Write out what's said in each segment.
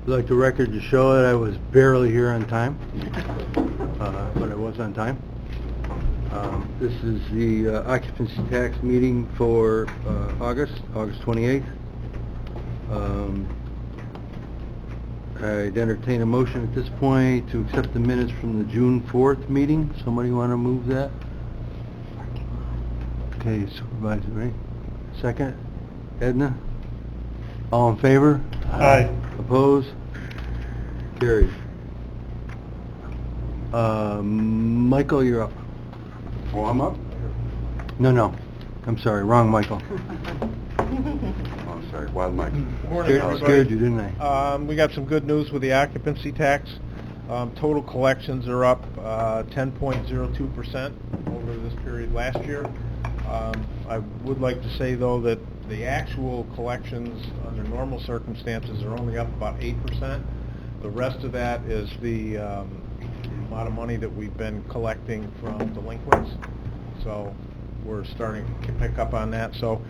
I'd like the record to show that I was barely here on time, but I was on time. This is the occupancy tax meeting for August 28th. I'd entertain a motion at this point to accept the minutes from the June 4th meeting. Somebody want to move that? Okay, Supervisor, right? Second? Edna? All in favor? Aye. Opposed? Carried. Michael, you're up. Oh, I'm up? No. I'm sorry, wrong Michael. Oh, sorry, Wild Mike. Morning, everybody. Scared you, didn't I? We got some good news with the occupancy tax. Total collections are up 10.02% over this period last year. I would like to say, though, that the actual collections under normal circumstances are only up about 8%. The rest of that is the amount of money that we've been collecting from delinquents. So we're starting to pick up on that. So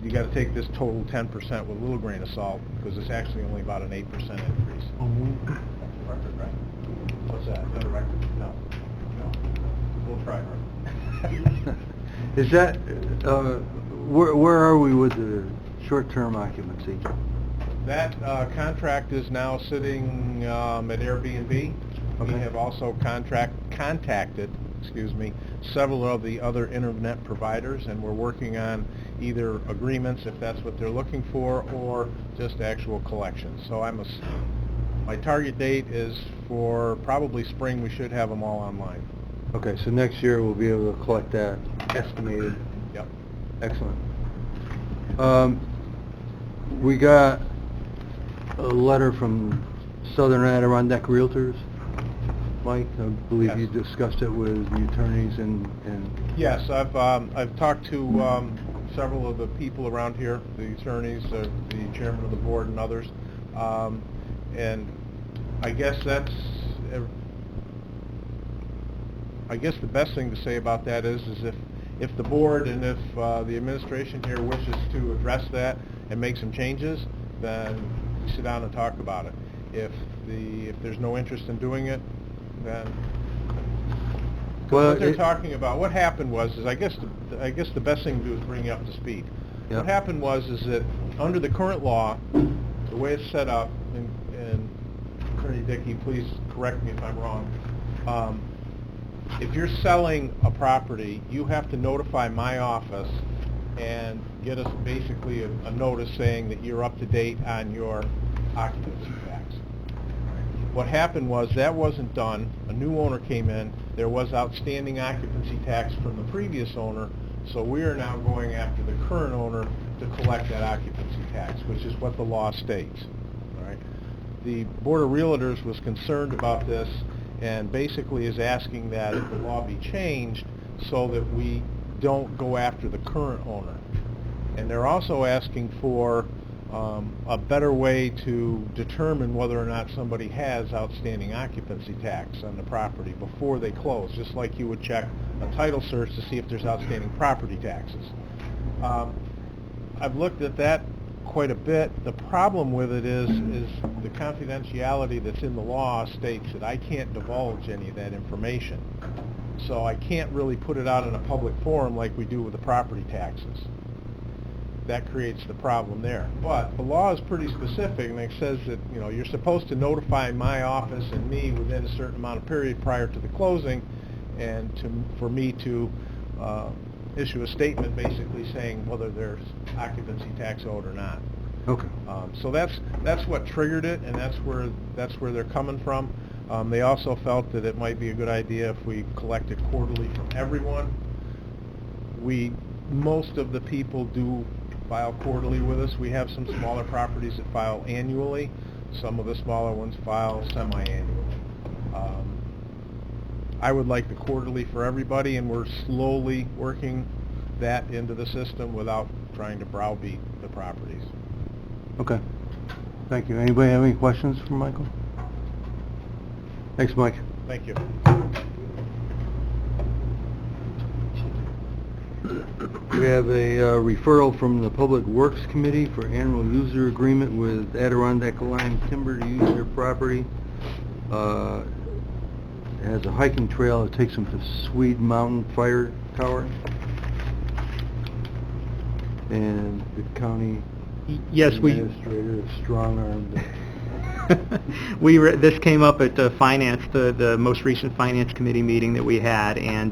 you got to take this total 10% with a little grain of salt, because it's actually only about an 8% increase. Record, right? What's that? Is that a record? No. We'll try hard. Is that, where are we with the short-term occupancy? That contract is now sitting at Airbnb. We Okay. have also contacted several of the other internet providers, and we're working on either agreements, if that's what they're looking for, or just actual collections. So my target date is for probably spring. We should have them all online. Okay, so next year we'll be able to collect that estimated. Yep. Excellent. We got a letter from Southern Adirondack Realtors. Mike, I believe Yes. you discussed it with the attorneys and... Yes, I've talked to several of the people around here, the attorneys, the chairman of the board, and others, and I guess the best thing to say about that is if the board and if the administration here wishes to address that and make some changes, then we sit down and talk about it. If there's no interest in doing it, then what they're talking about, what happened was, I guess the best thing to do is bring you up to speed. Yep. What happened was that under the current law, the way it's set up, and Attorney Dickey, please correct me if I'm wrong, if you're selling a property, you have to notify my office and get us basically a notice saying that you're up to date on your occupancy tax. What happened was that wasn't done. A new owner came in. There was outstanding occupancy tax from the previous owner, so we are now going after the current owner to collect that occupancy tax, which is what the law states. All right. The Board of Realtors was concerned about this and basically is asking that the law be changed so that we don't go after the current owner. And they're also asking for a better way to determine whether or not somebody has outstanding occupancy tax on the property before they close, just like you would check a title search to see if there's outstanding property taxes. I've looked at that quite a bit. The problem with it is the confidentiality that's in the law states that I can't divulge any of that information. So I can't really put it out in a public forum like we do with the property taxes. That creates the problem there. But the law is pretty specific, and it says that you're supposed to notify my office and me within a certain amount of period prior to the closing, and for me to issue a statement basically saying whether there's occupancy tax owed or not. Okay. So that's what triggered it, and that's where they're coming from. They also felt that it might be a good idea if we collected quarterly from everyone. Most of the people do file quarterly with us. We have some smaller properties that file annually. Some of the smaller ones file semi-annually. I would like the quarterly for everybody, and we're slowly working that into the system without trying to browbeat the properties. Okay. Thank you. Anybody have any questions for Michael? Thanks, Mike. Thank you. We have a referral from the Public Works Committee for annual user agreement with Adirondack Lime Timber to use their property. It has a hiking trail that takes them to Swede Mountain Fire Tower. And the county Yes, administrator has strong-armed it. This came up at the most recent Finance Committee meeting that we had, and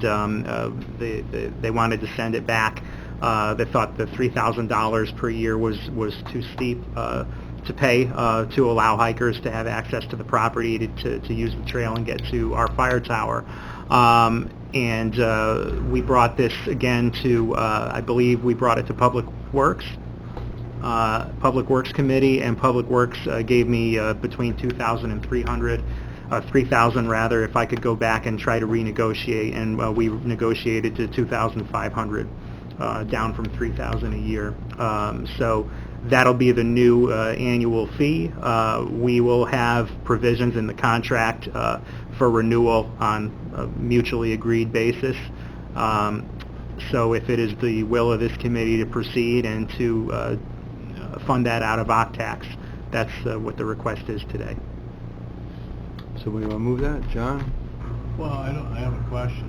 they wanted to send it back. They thought the $3,000 per year was too steep to pay to allow hikers to have access to the property to use the trail and get to our fire tower. And we brought this again to, I believe we brought it to Public Works. Public Works Committee, and Public Works gave me between $2,000 and $3,000 rather, if I could go back and try to renegotiate, and we negotiated to $2,500, down from $3,000 a year. So that'll be the new annual fee. We will have provisions in the contract for renewal on a mutually agreed basis. So if it is the will of this committee to proceed and to fund that out of OCTAX, that's what the request is today. So we want to move that, John? Well, I have a question.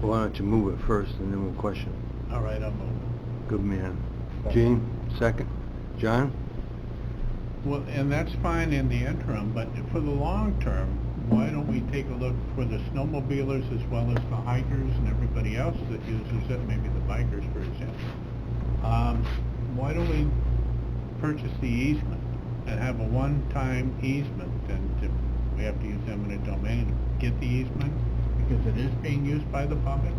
Well, why don't you move it first, and then we'll question. All right, I'll move. Good man. Gene, second. John? Well, and that's fine in the interim, but for the long term, why don't we take a look for the snowmobilers as well as the hikers and everybody else that uses it, maybe the bikers, for example? Why don't we purchase the easement and have a one-time easement, and if we have to use eminent domain to get the easement, because it is being used by the public?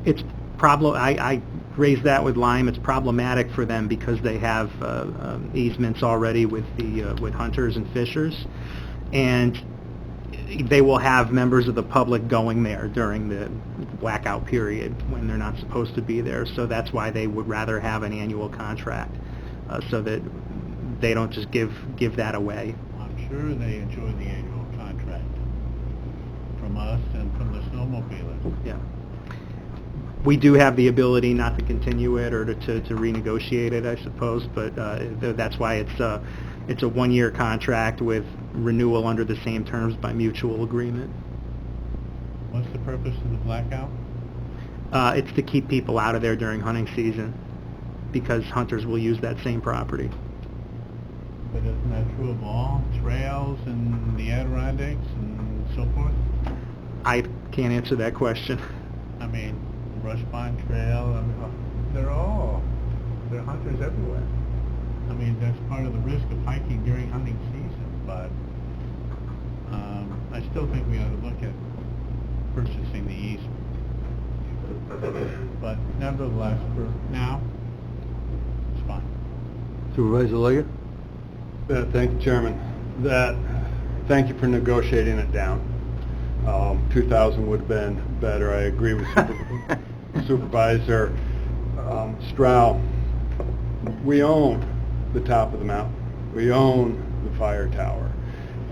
It's I raised that with Lime. It's problematic for them because they have easements already with hunters and fishers, and they will have members of the public going there during the blackout period when they're not supposed to be there. So that's why they would rather have an annual contract, so that they don't just give that away. I'm sure they enjoy the annual contract from us and from the snowmobilers. Yeah. We do have the ability not to continue it or to renegotiate it, I suppose, but that's why it's a one-year contract with renewal under the same terms by mutual agreement. What's the purpose of the blackout? It's to keep people out of there during hunting season, because hunters will use that same property. But isn't that true of all trails and the Adirondacks and so forth? I can't answer that question. I mean, Rush Pond Trail, I mean, they're hunters everywhere. I mean, that's part of the risk of hiking during hunting season, but I still think we ought to look at purchasing the easement. But nevertheless, for now, it's fine. Supervisor Leggett? Thank you, Chairman. Thank you for negotiating it down. 2,000 would have been better. I agree with Supervisor Stroud. We own the top of the mountain. We own the fire tower.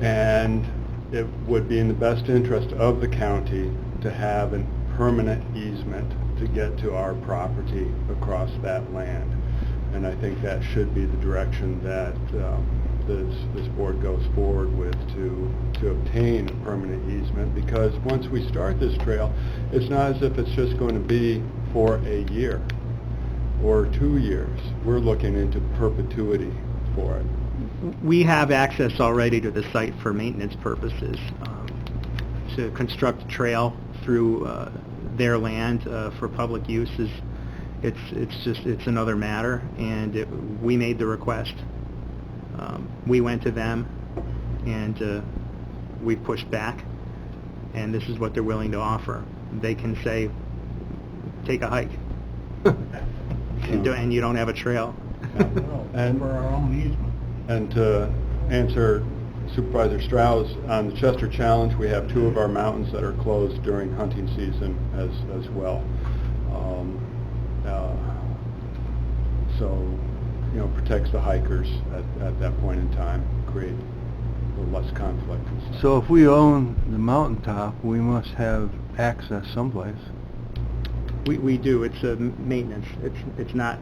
And it would be in the best interest of the county to have a permanent easement to get to our property across that land. And I think that should be the direction that this board goes forward with, to obtain a permanent easement, because once we start this trail, it's not as if it's just going to be for a year or 2 years. We're looking into perpetuity for it. We have access already to the site for maintenance purposes. To construct a trail through their land for public use it's another matter, and we made the request. We went to them, and we pushed back, and this is what they're willing to offer. They can say, take a hike, and you don't have a trail. And for our own easement. And to answer Supervisor Strauss, on the Chester Challenge, we have 2 of our mountains that are closed during hunting season as well. So, protects the hikers at that point in time, create a little less conflict. So if we own the mountaintop, we must have access someplace. We do. It's a maintenance. It's not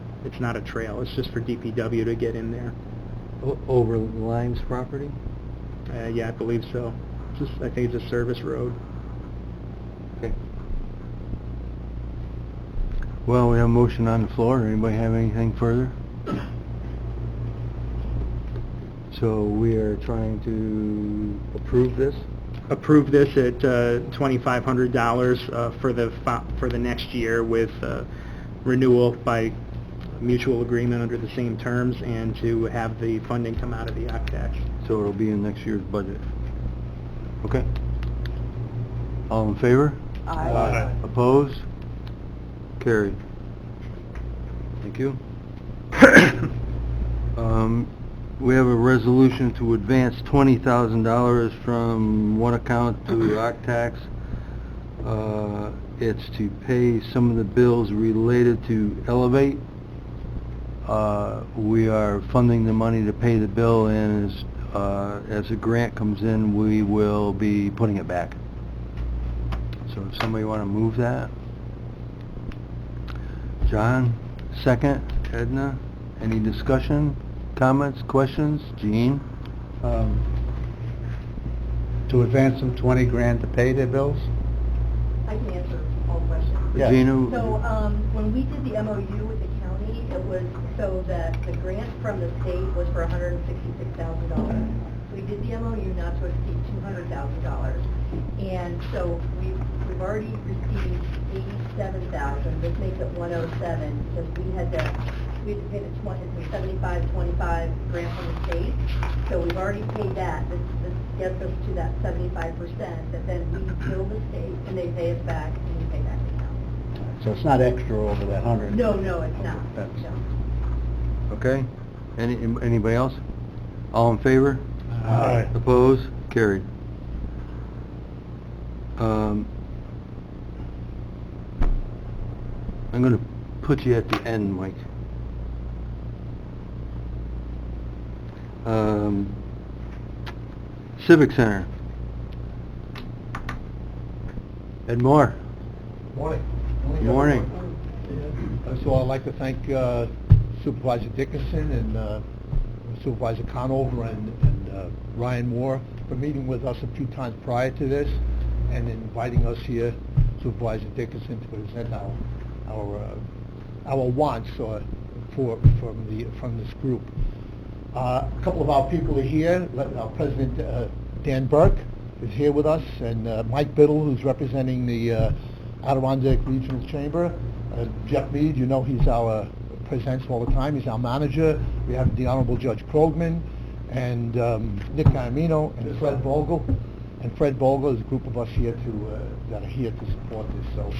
a trail. It's just for DPW to get in there. Over Lime's property? Yeah, I believe so. I think it's a service road. Okay. Well, we have a motion on the floor. Anybody have anything further? So we are trying to approve this? Approve this at $2,500 for the next year with renewal by mutual agreement under the same terms, and to have the funding come out of the OCTAX. So it'll be in next year's budget. Okay. All in favor? Aye. Opposed? Carried. Thank you. We have a resolution to advance $20,000 from one account to OCTAX. It's to pay some of the bills related to Elevate. We are funding the money to pay the bill, and as a grant comes in, we will be putting it back. So if somebody want to move that? John, second. Edna, any discussion, comments, questions? Gene? To advance them 20 grand to pay their bills? I can answer all questions. Yeah. Gina? So, when we did the MOU with the county, it was so that the grant from the state was for $166,000. We did the MOU not to exceed $200,000. And so we've already received $87,000. This makes it $107, because we had to pay the 75-25 grant from the state. So we've already paid that. This gets us to that 75%, that then we bill the state and they pay us back and we pay back the county. So it's not extra over that 100? No, it's not. That's- No. Okay. Anybody else? All in favor? Aye. Opposed? Carried. I'm going to put you at the end, Mike. Civic Center. Ed Moore. Morning. Morning. First of all, I'd like to thank Supervisor Dickinson and Supervisor Conover and Ryan Moore for meeting with us a few times prior to this and inviting us here, Supervisor Dickinson, to present our wants from this group. A couple of our people are here. Our President Dan Burke is here with us, and Mike Biddle, who's representing the Adirondack Regional Chamber. Jeff Mead, you know, he's presents all the time. He's our manager. We have the Honorable Judge Krogman and Nick Iamino and Fred Vogel. And Fred Vogel is a group of us here that are here to support this. So,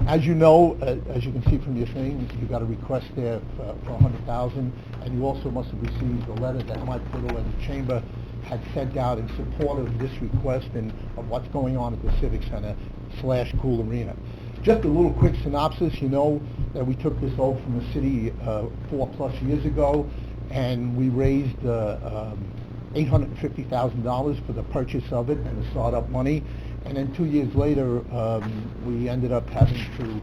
as you know, as you can see from your thing, you got a request there for $100,000, and you also must have received a letter that Mike Biddle and the Chamber had sent out in support of this request and of what's going on at the Civic Center / Cool Arena. Just a little quick synopsis. You know that we took this over from the city 4+ years ago, and we raised $850,000 for the purchase of it and the startup money. And then 2 years later, we ended up having to,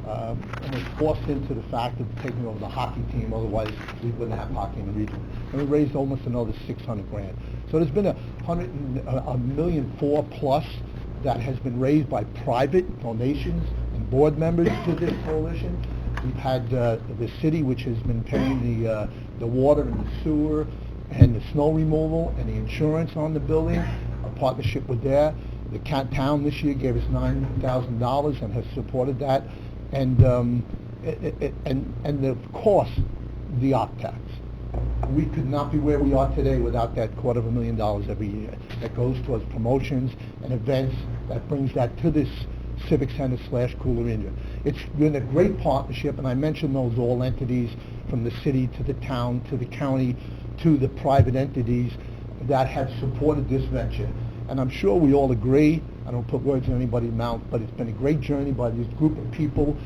and it forced into the fact of taking over the hockey team, otherwise we wouldn't have hockey in the region. And we raised almost another 600 grand. So there's been $1.4 million plus that has been raised by private donations and board members to this coalition. We've had the city, which has been paying the water and the sewer and the snow removal and the insurance on the building, a partnership with there. The town this year gave us $9,000 and has supported that, and of course, the OCTAX. We could not be where we are today without that $250,000 every year. That goes towards promotions and events that brings that to this Civic Center / Cool Arena. It's been a great partnership, and I mentioned those all entities, from the city to the town to the county to the private entities that have supported this venture. And I'm sure we all agree, I don't put words in anybody's mouth, but it's been a great journey by this group of people,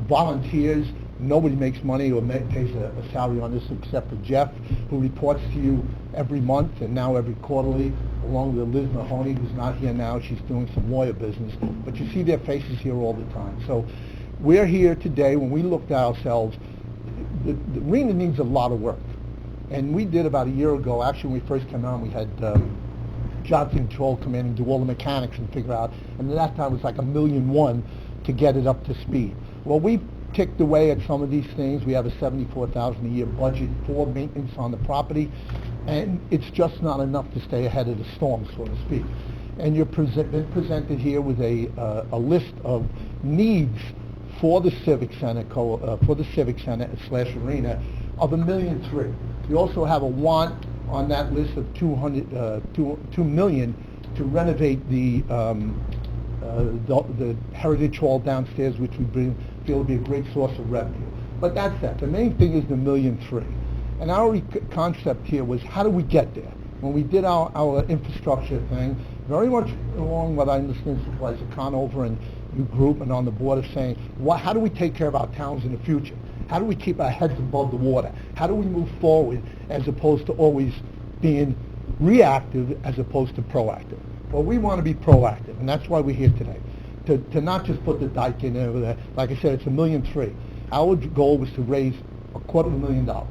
volunteers. Nobody makes money or pays a salary on this except for Jeff, who reports to you every month and now every quarterly, along with Liz Mahoney, who's not here now. She's doing some lawyer business. But you see their faces here all the time. So we're here today, when we looked at ourselves, the arena needs a lot of work. And we did about a year ago, actually when we first came on, we had Johnson Control come in and do all the mechanics and figure out, and at that time it was like $1.1 million to get it up to speed. Well, we ticked away at some of these things. We have a $74,000 a year budget for maintenance on the property, and it's just not enough to stay ahead of the storm, so to speak. And you're been presented here with a list of needs for the Civic Center, / arena of $1.3 million. You also have a want on that list of $2 million to renovate the Heritage Hall downstairs, which we feel would be a great source of revenue. But that's that. The main thing is the $1.3 million. And our concept here was, how do we get there? When we did our infrastructure thing, very much along what I understand Supervisor Conover and you group and on the board of saying, how do we take care of our towns in the future? How do we keep our heads above the water? How do we move forward as opposed to always being reactive as opposed to proactive? Well, we want to be proactive, and that's why we're here today. To not just put the dike in over there. Like I said, it's $1.3 million. Our goal was to raise $250,000.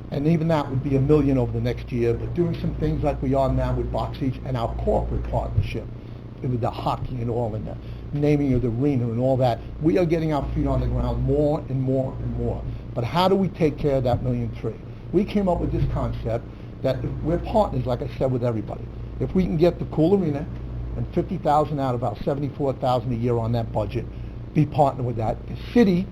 And even that would be $1 million over the next year, but doing some things like we are now with Box Each and our corporate partnership with the hockey and all, and the naming of the arena and all that, we are getting our feet on the ground more and more and more. But how do we take care of that $1.3 million? We came up with this concept that we're partners, like I said, with everybody. If we can get the cool arena and $50,000 out of our $74,000 a year on that budget, be partnered with that. The city,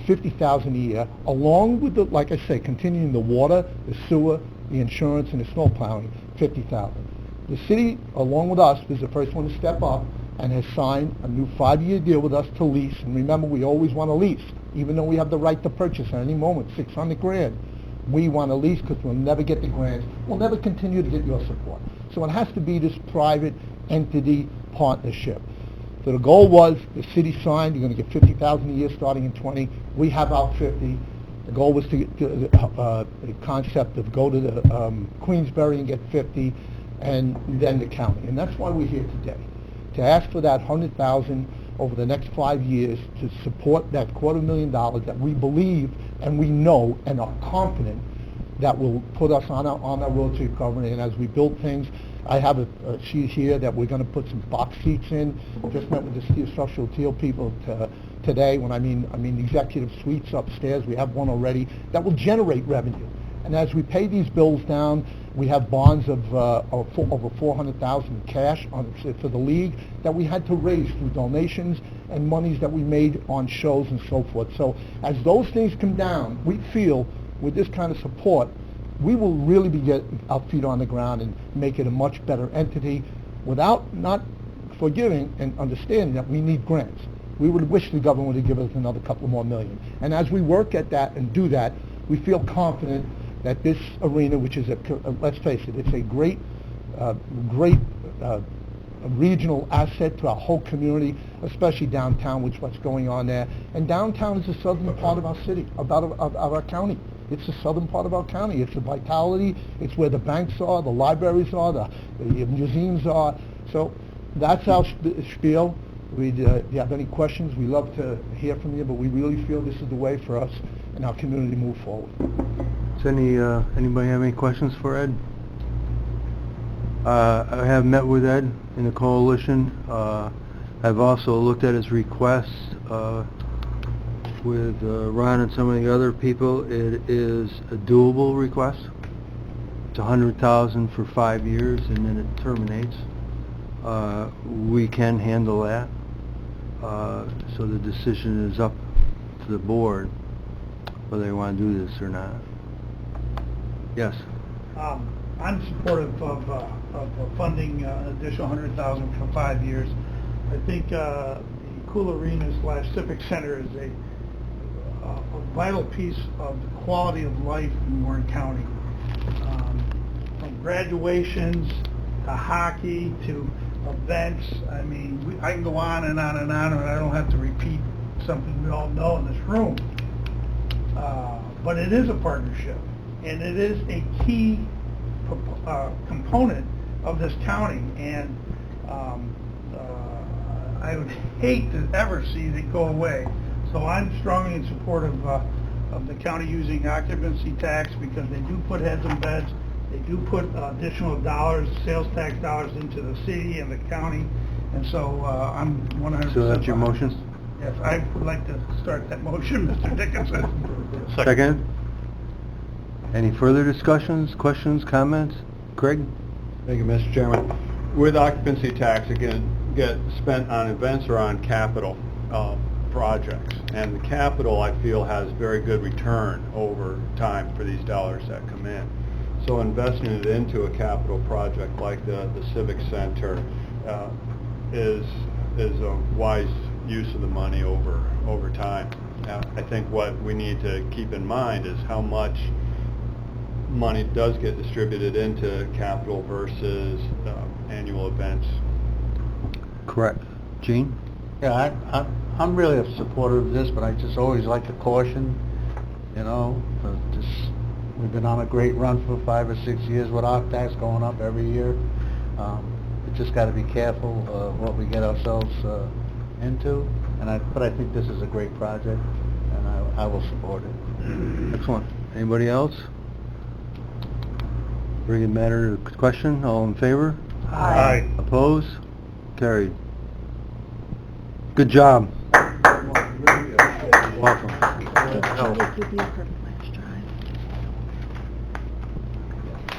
$50,000 a year, along with the, like I say, continuing the water, the sewer, the insurance, and the snow plowing, $50,000. The city, along with us, was the first one to step up and has signed a new 5-year deal with us to lease. And remember, we always want to lease, even though we have the right to purchase at any moment, $600,000. We want to lease because we'll never get the grants. We'll never continue to get your support. So it has to be this private entity partnership. So the goal was, the city signed, you're going to get $50,000 a year starting in 20. We have our 50. The goal was to get the concept of go to the Queensbury and get 50, and then the county. And that's why we're here today, to ask for that $100,000 over the next 5 years to support that $250,000 that we believe and we know and are confident that will put us on our road to recovery. And as we build things, I have a sheet here that we're going to put some box seats in. Just met with the steel, structural steel people today. When I mean executive suites upstairs, we have one already that will generate revenue. And as we pay these bills down, we have bonds of over $400,000 in cash for the league that we had to raise through donations and monies that we made on shows and so forth. So as those things come down, we feel with this kind of support, we will really be getting our feet on the ground and make it a much better entity without not forgiving and understanding that we need grants. We would wish the government would give us another couple more million. And as we work at that and do that, we feel confident that this arena, which is let's face it, it's a great regional asset to our whole community, especially downtown, which what's going on there. And downtown is the southern part of our city, of our county. It's the southern part of our county. It's the vitality. It's where the banks are, the libraries are, the museums are. So that's our spiel. If you have any questions, we love to hear from you, but we really feel this is the way for us and our community to move forward. Does anybody have any questions for Ed? I have met with Ed in the coalition. I've also looked at his requests with Ron and some of the other people. It is a doable request. It's $100,000 for 5 years, and then it terminates. We can handle that. So the decision is up to the board whether they want to do this or not. Yes. I'm supportive of funding additional $100,000 for 5 years. I think the Cool Arena / Civic Center is a vital piece of the quality of life in Warren County. From graduations to hockey to events, I mean, I can go on and on and on, and I don't have to repeat something we all know in this room. But it is a partnership, and it is a key component of this county, and I would hate to ever see it go away. So I'm strongly in support of the county using occupancy tax because they do put heads and beds. They do put additional dollars, sales tax dollars into the city and the county. And so I'm 100%. So that's your behind motion? this. Yes, I would like to start that motion, Mr. Dickinson. Second? Any further discussions, questions, comments? Craig? Thank you, Mr. Chairman. With occupancy tax, again, get spent on events or on capital projects. And the capital, I feel, has very good return over time for these dollars that come in. So investing it into a capital project like the Civic Center is a wise use of the money over time. I think what we need to keep in mind is how much money does get distributed into capital versus annual events. Correct. Gene? Yeah, I'm really a supporter of this, but I just always like to caution, we've been on a great run for 5 or 6 years with our tax going up every year. We just got to be careful what we get ourselves into, but I think this is a great project, and I will support it. Excellent. Anybody else? Bringing matter to question, all in favor? Aye. Opposed? Carried. Good job. Welcome.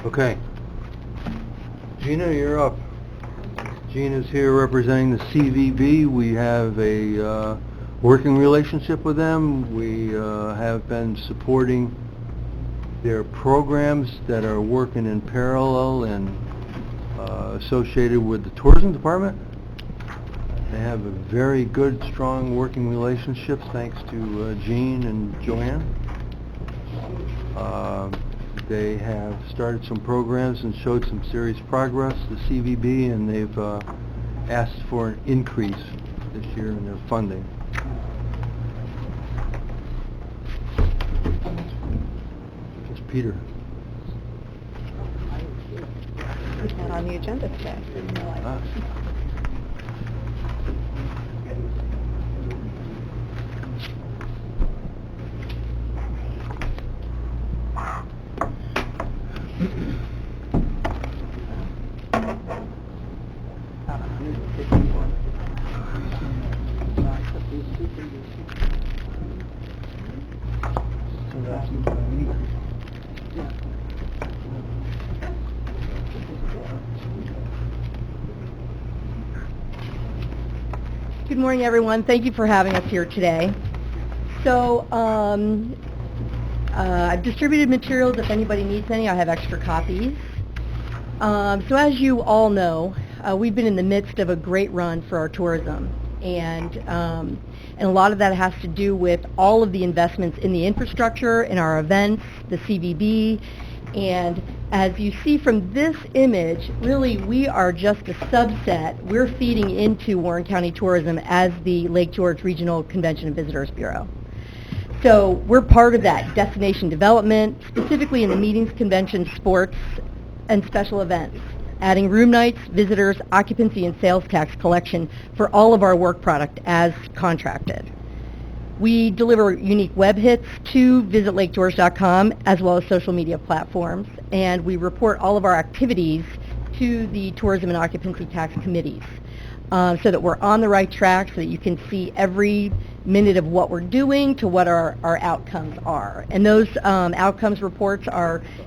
Okay. Gina, you're up. Gina's here representing the CVB. We have a working relationship with them. We have been supporting their programs that are working in parallel and associated with the tourism department. They have a very good, strong working relationship thanks to Jean and Joanne. They have started some programs and showed some serious progress, the CVB, and they've asked for an increase this year in their funding. It's Peter. It's not on the agenda today. Ah. Good morning, everyone. Thank you for having us here today. So, I've distributed materials. If anybody needs any, I have extra copies. So as you all know, we've been in the midst of a great run for our tourism. And a lot of that has to do with all of the investments in the infrastructure, in our events, the CVB. And as you see from this image, really we are just a subset. We're feeding into Warren County Tourism as the Lake George Regional Convention and Visitors Bureau. So we're part of that destination development, specifically in the meetings, conventions, sports, and special events, adding room nights, visitors, occupancy, and sales tax collection for all of our work product as contracted. We deliver unique web hits to visitlakegeorge.com as well as social media platforms, and we report all of our activities to the Tourism and Occupancy Tax Committees so that we're on the right track, so that you can see every minute of what we're doing to what our outcomes are. And those outcomes reports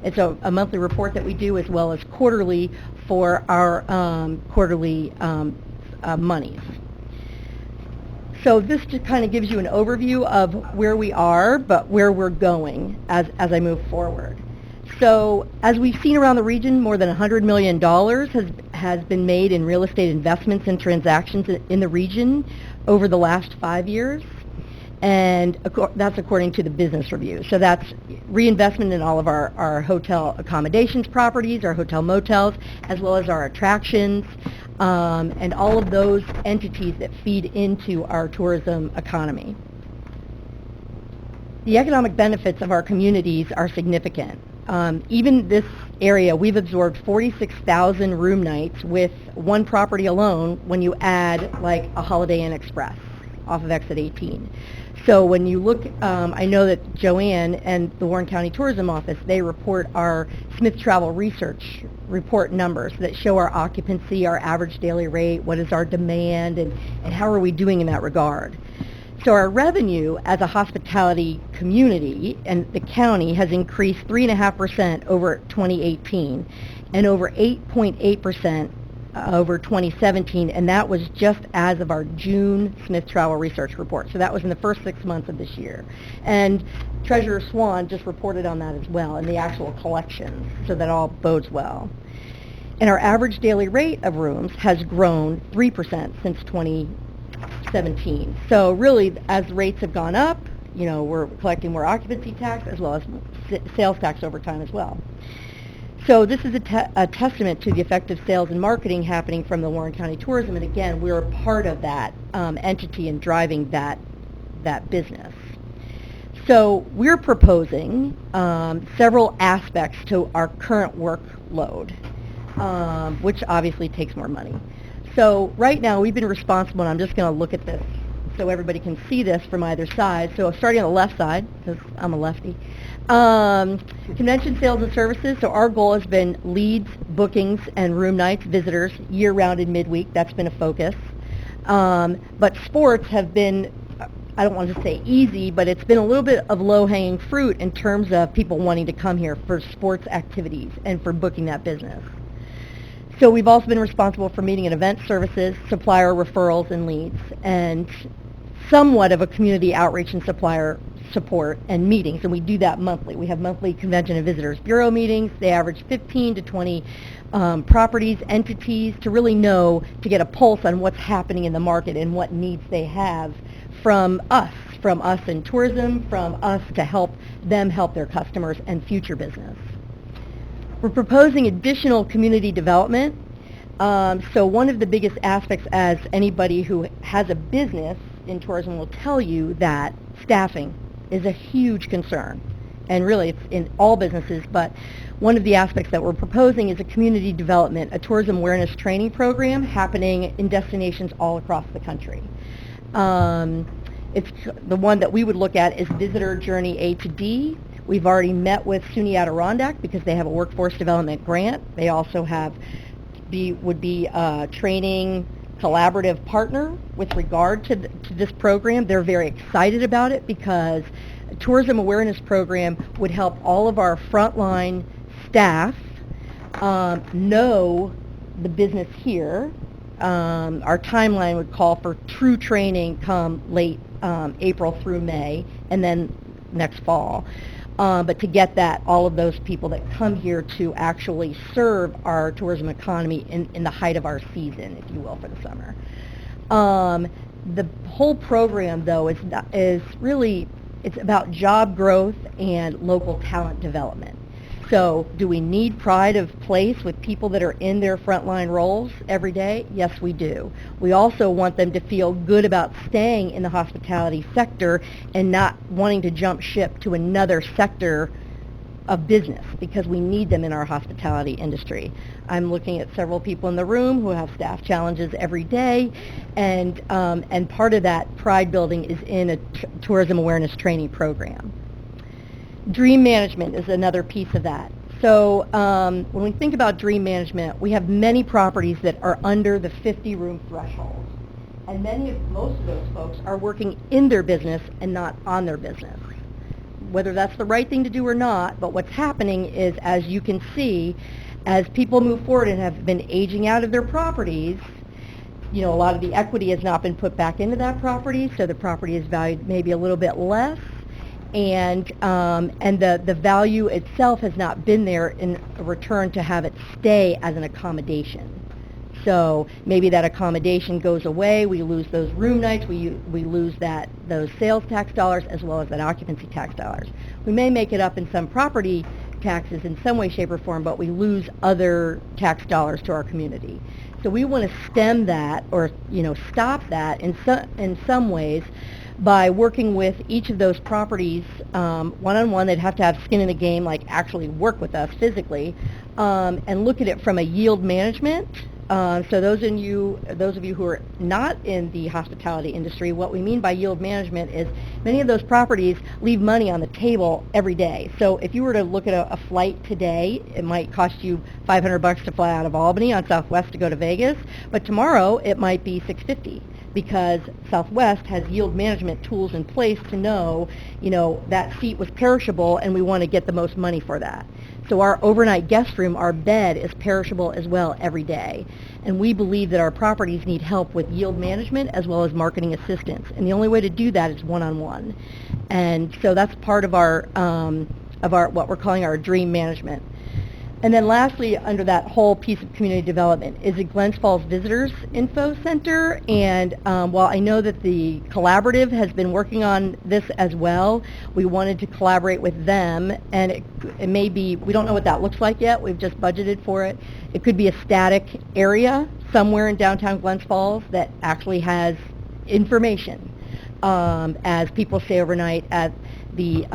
it's a monthly report that we do as well as quarterly for our quarterly monies. So this just kind of gives you an overview of where we are, but where we're going as I move forward. So as we've seen around the region, more than $100 million has been made in real estate investments and transactions in the region over the last 5 years. And that's according to the Business Review. So that's reinvestment in all of our hotel accommodations properties, our hotel motels, as well as our attractions, and all of those entities that feed into our tourism economy. The economic benefits of our communities are significant. Even this area, we've absorbed 46,000 room nights with one property alone when you add like a Holiday Inn Express off of Exit 18. So when you look, I know that Joanne and the Warren County Tourism Office, they report our Smith Travel Research report numbers that show our occupancy, our average daily rate, what is our demand, and how are we doing in that regard. So our revenue as a hospitality community and the county has increased 3.5% over 2018 and over 8.8% over 2017, and that was just as of our June Smith Travel Research report. So that was in the first 6 months of this year. And Treasurer Swan just reported on that as well in the actual collections, so that all bodes well. And our average daily rate of rooms has grown 3% since 2017. So really, as rates have gone up, you know, we're collecting more occupancy tax as well as sales tax over time as well. So this is a testament to the effective sales and marketing happening from the Warren County Tourism, and again, we're a part of that entity in driving that business. So we're proposing several aspects to our current workload, which obviously takes more money. So right now, we've been responsible, and I'm just going to look at this so everybody can see this from either side. So starting on the left side, because I'm a lefty, convention sales and services. So our goal has been leads, bookings, and room nights, visitors, year-round and midweek. That's been a focus. But sports have been, I don't want to say easy, but it's been a little bit of low-hanging fruit in terms of people wanting to come here for sports activities and for booking that business. So we've also been responsible for meeting and event services, supplier referrals and leads, and somewhat of a community outreach and supplier support and meetings, and we do that monthly. We have monthly Convention and Visitors Bureau meetings. They average 15 to 20 properties, entities, to really know, to get a pulse on what's happening in the market and what needs they have from us in tourism, from us to help them help their customers and future business. We're proposing additional community development. So one of the biggest aspects, as anybody who has a business in tourism will tell you, that staffing is a huge concern. And really, it's in all businesses, but one of the aspects that we're proposing is a community development, a tourism awareness training program happening in destinations all across the country. It's the one that we would look at is Visitor Journey A to D. We've already met with SUNY Adirondack because they have a workforce development grant. They also would be a training collaborative partner with regard to this program. They're very excited about it because a tourism awareness program would help all of our frontline staff know the business here. Our timeline would call for true training come late April through May, and then next fall. But to get that, all of those people that come here to actually serve our tourism economy in the height of our season, if you will, for the summer. The whole program, though, is really, it's about job growth and local talent development. So do we need pride of place with people that are in their frontline roles every day? Yes, we do. We also want them to feel good about staying in the hospitality sector and not wanting to jump ship to another sector of business, because we need them in our hospitality industry. I'm looking at several people in the room who have staff challenges every day, and part of that pride building is in a tourism awareness training program. Dream management is another piece of that. So when we think about dream management, we have many properties that are under the 50-room threshold. And most of those folks are working in their business and not on their business. Whether that's the right thing to do or not, but what's happening is, as you can see, as people move forward and have been aging out of their properties, you know, a lot of the equity has not been put back into that property, so the property is valued maybe a little bit less. And the value itself has not been there in return to have it stay as an accommodation. So maybe that accommodation goes away, we lose those room nights, we lose those sales tax dollars as well as that occupancy tax dollars. We may make it up in some property taxes in some way, shape, or form, but we lose other tax dollars to our community. So we want to stem that, or stop that in some ways, by working with each of those properties one-on-one. They'd have to have skin in the game, like actually work with us physically, and look at it from a yield management So those of you who are not in the hospitality industry, what we mean by yield management is many of those properties leave money on the table every day. So if you were to look at a flight today, it might cost you $500 to fly out of Albany on Southwest to go to Vegas, but tomorrow it might be $650 because Southwest has yield management tools in place to know, that seat was perishable and we want to get the most money for that. So our overnight guest room, our bed, is perishable as well every day. And we believe that our properties need help with yield management as well as marketing assistance. And the only way to do that is one-on-one. And so that's part of our what we're calling our dream management. And then lastly, under that whole piece of community development, is the Glens Falls Visitors Info Center. And while I know that the collaborative has been working on this as well, we wanted to collaborate with them. And it may be, we don't know what that looks like yet. We've just budgeted for it. It could be a static area somewhere in downtown Glens Falls that actually has information as people stay overnight at the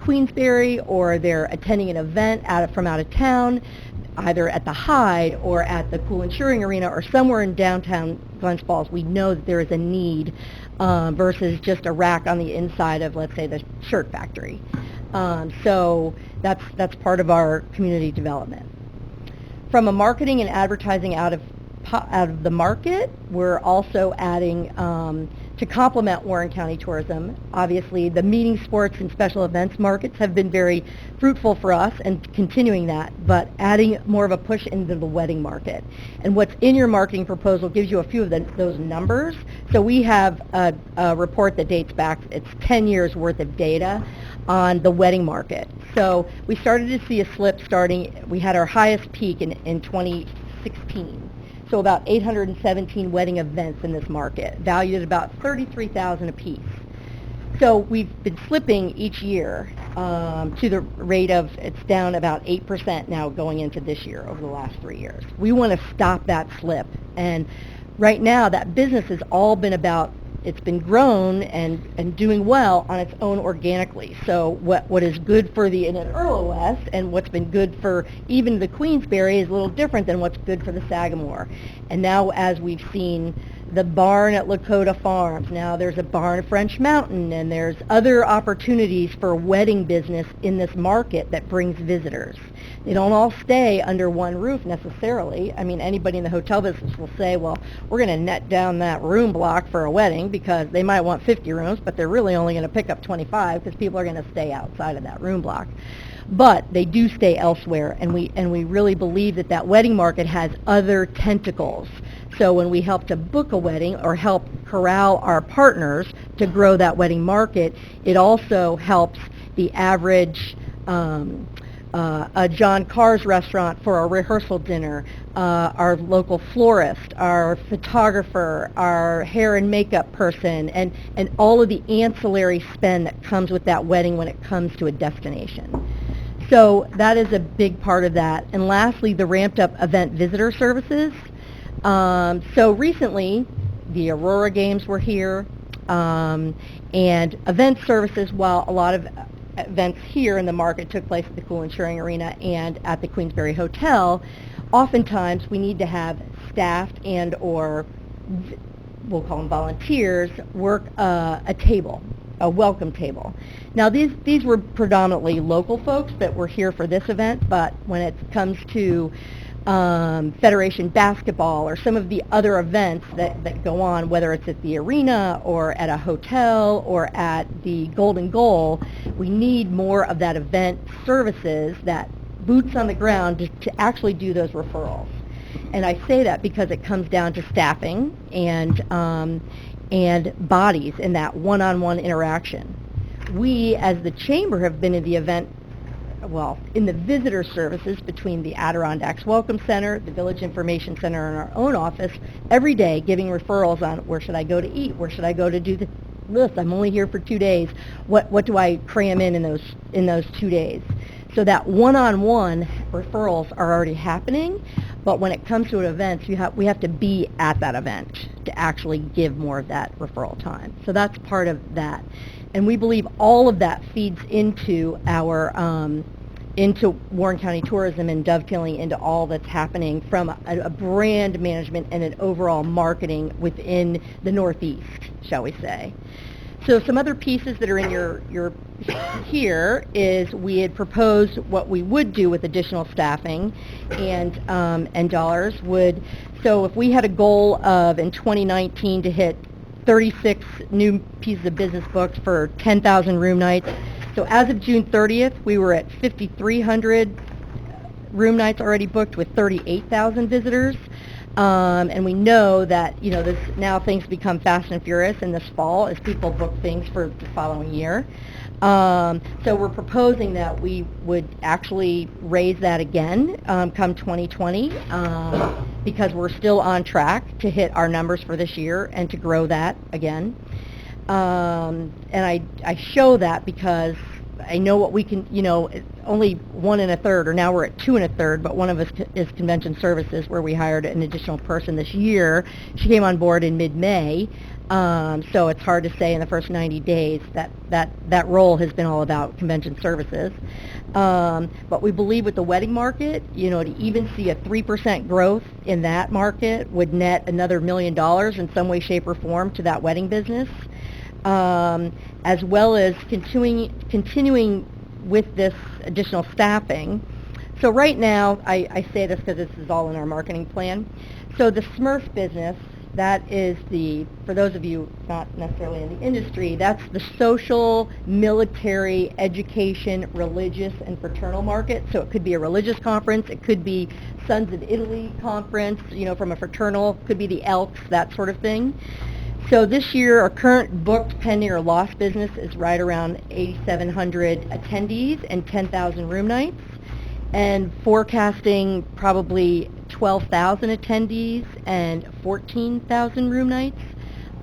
Queensberry, or they're attending an event from out of town, either at the Hyde or at the Cool Insuring Arena or somewhere in downtown Glens Falls. We know that there is a need versus just a rack on the inside of, let's say, the shirt factory. So that's part of our community development. From a marketing and advertising out of the market, we're also adding to complement Warren County tourism. Obviously, the meeting, sports, and special events markets have been very fruitful for us, and continuing that, but adding more of a push into the wedding market. And what's in your marketing proposal gives you a few of those numbers. So we have a report that dates back, it's 10 years worth of data on the wedding market. So we started to see a slip we had our highest peak in 2016. So about 817 wedding events in this market, valued at about $33,000 a piece. So we've been slipping each year to the rate of, it's down about 8% now going into this year over the last 3 years. We want to stop that slip. And right now that business has all been about, it's been grown and doing well on its own organically. So what is good for the Inn at Earl West and what's been good for even the Queensberry is a little different than what's good for the Sagamore. And now as we've seen the barn at Lakota Farms, now there's a barn at French Mountain, and there's other opportunities for wedding business in this market that brings visitors. They don't all stay under one roof necessarily. I mean, anybody in the hotel business will say, well, we're going to net down that room block for a wedding because they might want 50 rooms, but they're really only going to pick up 25 because people are going to stay outside of that room block. But they do stay elsewhere, and we really believe that wedding market has other tentacles. So when we help to book a wedding or help corral our partners to grow that wedding market, it also helps the average a John Carr's restaurant for a rehearsal dinner, our local florist, our photographer, our hair and makeup person, and all of the ancillary spend that comes with that wedding when it comes to a destination. So that is a big part of that. And lastly, the ramped up event visitor services. So recently, the Aurora Games were here, and event services, while a lot of events here in the market took place at the Cool Insuring Arena and at the Queensberry Hotel, oftentimes we need to have staffed and or, we'll call them volunteers, work a table, a welcome table. Now these were predominantly local folks that were here for this event, but when it comes to Federation basketball or some of the other events that go on, whether it's at the arena or at a hotel or at the Golden Goal, we need more of that event services, that boots on the ground to actually do those referrals. And I say that because it comes down to staffing and bodies in that one-on-one interaction. We, as the chamber, have been in the event, in the visitor services between the Adirondacks Welcome Center, the Village Information Center, and our own office every day, giving referrals on where should I go to eat, where should I go to do this. I'm only here for 2 days. What do I cram in those 2 days? So that one-on-one referrals are already happening, but when it comes to an event, we have to be at that event to actually give more of that referral time. So that's part of that. And we believe all of that feeds into our into Warren County Tourism and dovetailing into all that's happening from a brand management and an overall marketing within the Northeast, shall we say. So some other pieces that are in your here is we had proposed what we would do with additional staffing and dollars would, so if we had a goal of in 2019 to hit 36 new pieces of business books for 10,000 room nights. So as of June 30th, we were at 5,300 room nights already booked with 38,000 visitors. And we know that, this now things become fast and furious in this fall as people book things for the following year. So we're proposing that we would actually raise that again come 2020 because we're still on track to hit our numbers for this year and to grow that again. And I show that because I know what we can, only 1 1/3, or now we're at 2 1/3, but one of us is convention services where we hired an additional person this year. She came on board in mid-May, so it's hard to say in the first 90 days that role has been all about convention services. But we believe with the wedding market, to even see a 3% growth in that market would net another $1 million in some way, shape, or form to that wedding business. As well as continuing with this additional staffing. So right now, I say this because this is all in our marketing plan. So the Smurf business, that is for those of you not necessarily in the industry, that's the social, military, education, religious, and fraternal market. So it could be a religious conference, it could be Sons of Italy conference, from a fraternal, could be the Elks, that sort of thing. So this year, our current booked, pending, or lost business is right around 8,700 attendees and 10,000 room nights, and forecasting probably 12,000 attendees and 14,000 room nights.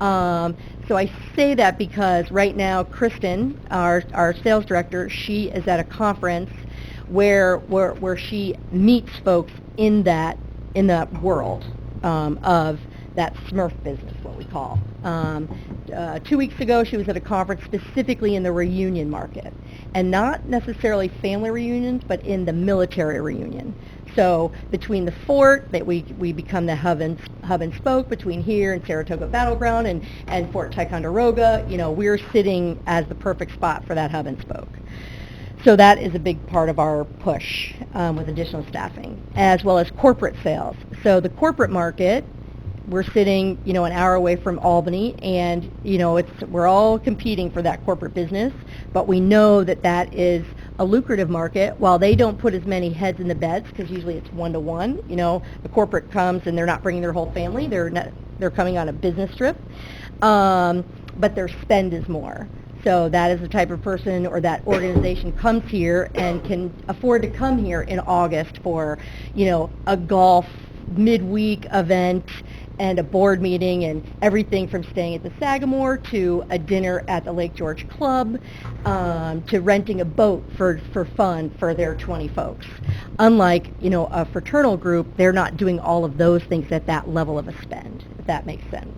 So I say that because right now, Kristen, our sales director, she is at a conference where she meets folks in that world of that Smurf business, what we call. 2 weeks ago, she was at a conference specifically in the reunion market, and not necessarily family reunions, but in the military reunion. So between the fort, that we become the hub and spoke between here and Saratoga Battleground and Fort Ticonderoga, we're sitting as the perfect spot for that hub and spoke. So that is a big part of our push with additional staffing, as well as corporate sales. So the corporate market, we're sitting, an hour away from Albany, and, we're all competing for that corporate business, but we know that is a lucrative market. While they don't put as many heads in the beds, because usually it's 1-to-1, the corporate comes and they're not bringing their whole family, they're coming on a business trip, but their spend is more. So that is the type of person or that organization comes here and can afford to come here in August for, a golf midweek event and a board meeting and everything from staying at the Sagamore to a dinner at the Lake George Club to renting a boat for fun for their 20 folks. Unlike, a fraternal group, they're not doing all of those things at that level of a spend, if that makes sense.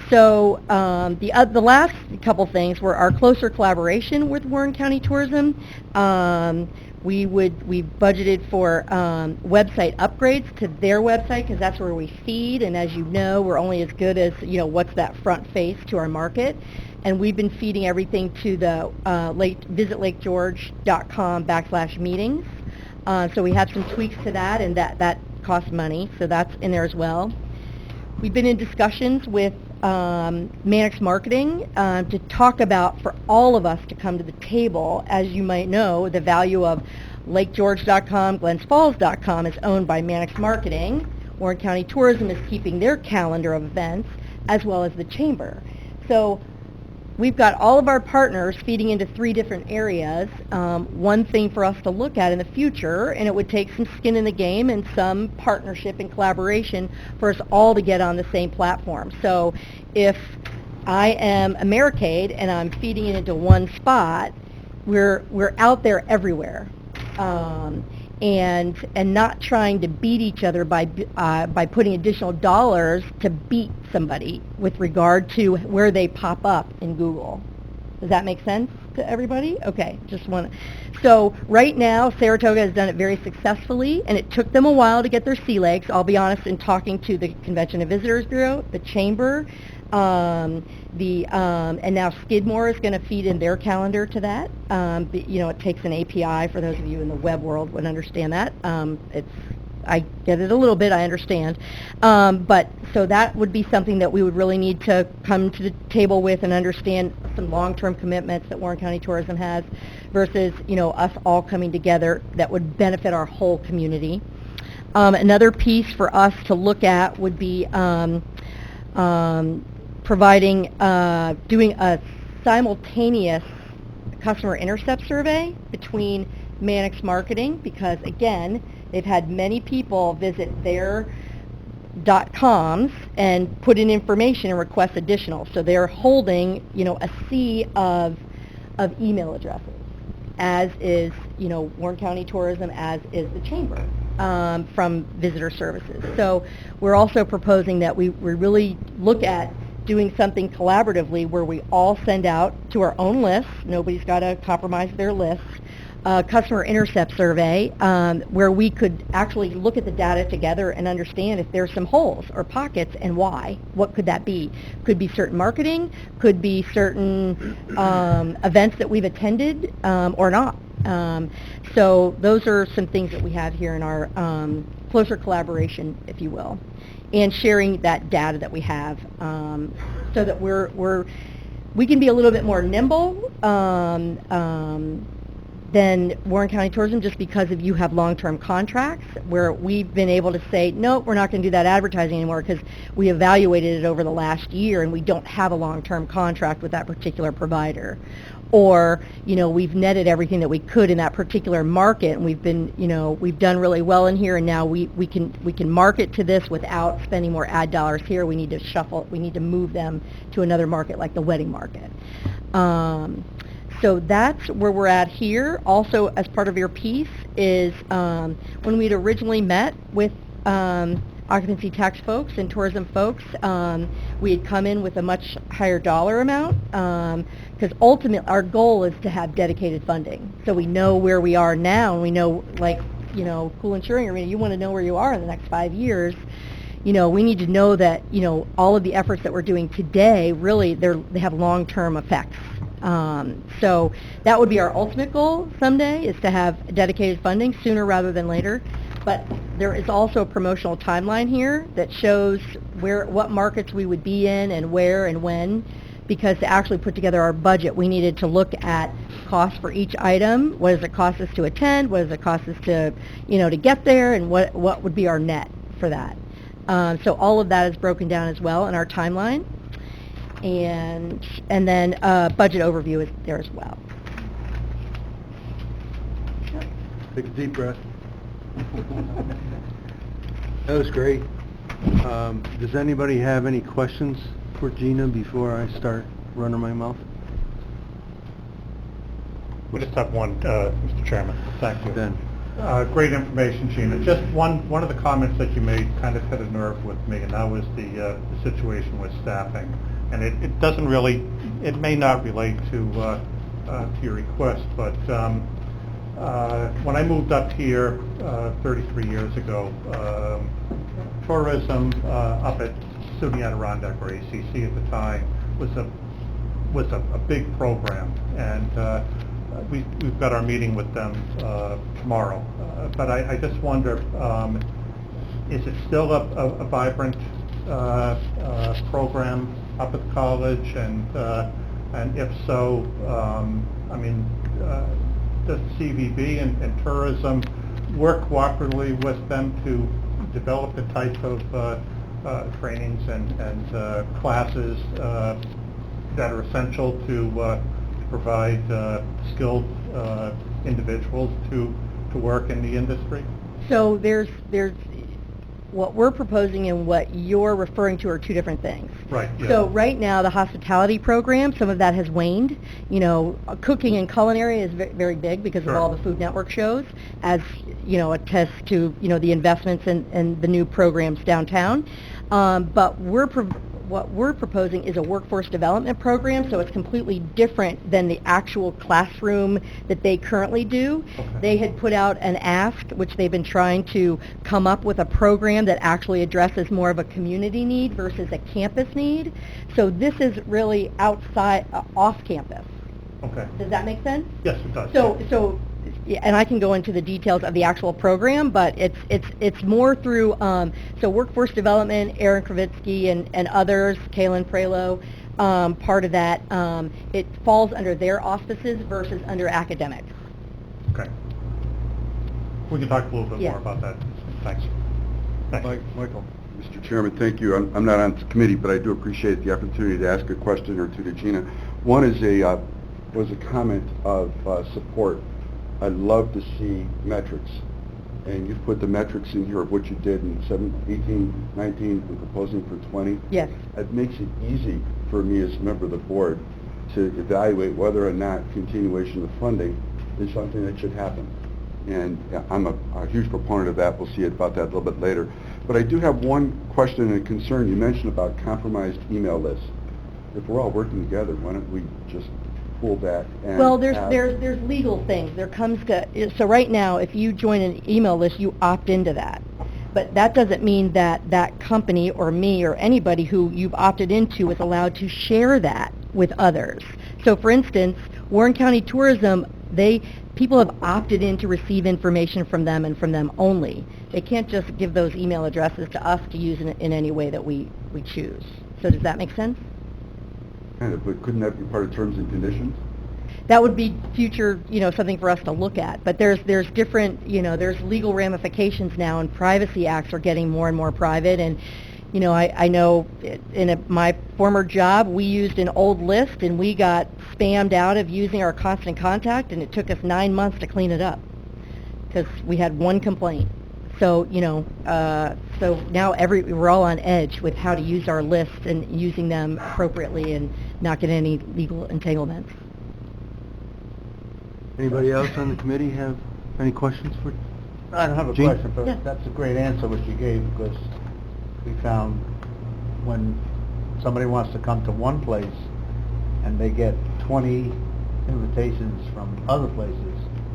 So the last couple things were our closer collaboration with Warren County Tourism. We budgeted for website upgrades to their website because that's where we feed, and as you know, we're only as good as what's that front face to our market, and we've been feeding everything to the visitlakegeorge.com/meetings. So we have some tweaks to that, and that costs money, so that's in there as well. We've been in discussions with Mannix Marketing to talk about for all of us to come to the table. As you might know, the value of LakeGeorge.com, GlensFalls.com is owned by Mannix Marketing. Warren County Tourism is keeping their calendar of events, as well as the Chamber. So we've got all of our partners feeding into 3 different areas. One thing for us to look at in the future, and it would take some skin in the game and some partnership and collaboration for us all to get on the same platform. So if I am Americade and I'm feeding it into one spot, we're out there everywhere. And not trying to beat each other by putting additional dollars to beat somebody with regard to where they pop up in Google. Does that make sense to everybody? Okay, just want to... So right now, Saratoga has done it very successfully, and it took them a while to get their sea legs. I'll be honest, in talking to the Convention and Visitors Bureau, the Chamber, and now Skidmore is going to feed in their calendar to that. It takes an API, for those of you in the web world would understand that. I get it a little bit, I understand. But so that would be something that we would really need to come to the table with and understand some long-term commitments that Warren County Tourism has versus, us all coming together that would benefit our whole community. Another piece for us to look at would be doing a simultaneous customer intercept survey between Mannix Marketing, because again, they've had many people visit their .coms and put in information and request additional. So they're holding, a sea of email addresses, as is, Warren County Tourism, as is the Chamber, from visitor services. So we're also proposing that we really look at doing something collaboratively where we all send out to our own lists, nobody's got to compromise their lists, customer intercept survey, where we could actually look at the data together and understand if there's some holes or pockets and why. What could that be? Could be certain marketing, could be certain events that we've attended or not. So those are some things that we have here in our closer collaboration, if you will, and sharing that data that we have so that we can be a little bit more nimble than Warren County Tourism, just because of you have long-term contracts where we've been able to say, no, we're not going to do that advertising anymore because we evaluated it over the last year and we don't have a long-term contract with that particular provider. Or, we've netted everything that we could in that particular market, and we've been, we've done really well in here, and now we can market to this without spending more ad dollars here. We need to move them to another market like the wedding market. So that's where we're at here. Also, as part of your piece is when we'd originally met with occupancy tax folks and tourism folks, we had come in with a much higher dollar amount because ultimately our goal is to have dedicated funding. So we know where we are now, and we know, Cool Insuring Arena, you want to know where you are in the next 5 years. We need to know that, all of the efforts that we're doing today, really, they have long-term effects. So that would be our ultimate goal someday, is to have dedicated funding sooner rather than later. But there is also a promotional timeline here that shows what markets we would be in and where and when, because to actually put together our budget, we needed to look at costs for each item. What does it cost us to attend? What does it cost us to, to get there? And what would be our net for that? So all of that is broken down as well in our timeline. And then budget overview is there as well. Take a deep breath. That was great. Does anybody have any questions for Gina before I start running my mouth? We just have one, Mr. Chairman. Thank you. Ben. Great information, Gina. Just one of the comments that you made kind of hit a nerve with me, and that was the situation with staffing. And it doesn't really, it may not relate to your request, but when I moved up here 33 years ago, tourism up at SUNY Adirondack, or ACC at the time, was a big program, and we've got our meeting with them tomorrow. But I just wonder, is it still a vibrant program up at the college, and if so, does CVB and tourism work cooperatively with them to develop the type of trainings and classes that are essential to provide skilled individuals to work in the industry? So there's what we're proposing and what you're referring to are two different things. Right. Yeah. So right now, the hospitality program, some of that has waned. Cooking and culinary is very big because Sure. of all the Food Network shows, as attests to the investments and the new programs downtown. But what we're proposing is a workforce development program, so it's completely different than the actual classroom that they currently do. They had put out an ask, which they've been trying to come up with a program that actually addresses more of a community need versus a campus need. So this is really outside, off campus. Okay. Does that make sense? Yes, it does. So, yeah, and I can go into the details of the actual program, but it's more through, so workforce development, Aaron Kravitsky and others, Kaylin Prelo, part of that, it falls under their auspices versus under academic. Okay. We can talk a little bit Yeah. more about that. Thanks. Michael? Mr. Chairman, thank you. I'm not on the committee, but I do appreciate the opportunity to ask a question or two to Gina. One is was a comment of support. I'd love to see metrics, and you've put the metrics in here of what you did in 18, 19, and proposing for 20. Yes. It makes it easy for me as a member of the board to evaluate whether or not continuation of funding is something that should happen. And I'm a huge proponent of that. We'll see about that a little bit later. But I do have one question and a concern. You mentioned about compromised email lists. If we're all working together, why don't we just pull back and Well, have- there's legal things. There comes to, so right now, if you join an email list, you opt into that. But that doesn't mean that that company or me or anybody who you've opted into is allowed to share that with others. So for instance, Warren County Tourism, people have opted in to receive information from them and from them only. They can't just give those email addresses to us to use in any way that we choose. So does that make sense? Kind of, but couldn't that be part of terms and conditions? That would be future, something for us to look at. But there's different, there's legal ramifications now, and privacy acts are getting more and more private. And, I know in my former job, we used an old list, and we got spammed out of using our constant contact, and it took us 9 months to clean it up because we had one complaint. So, so now we're all on edge with how to use our lists and using them appropriately and not get any legal entanglements. Anybody else on the committee have any questions for? I don't have a Gene? question, but Yeah. that's a great answer what you gave, because we found when somebody wants to come to one place and they get 20 invitations from other places,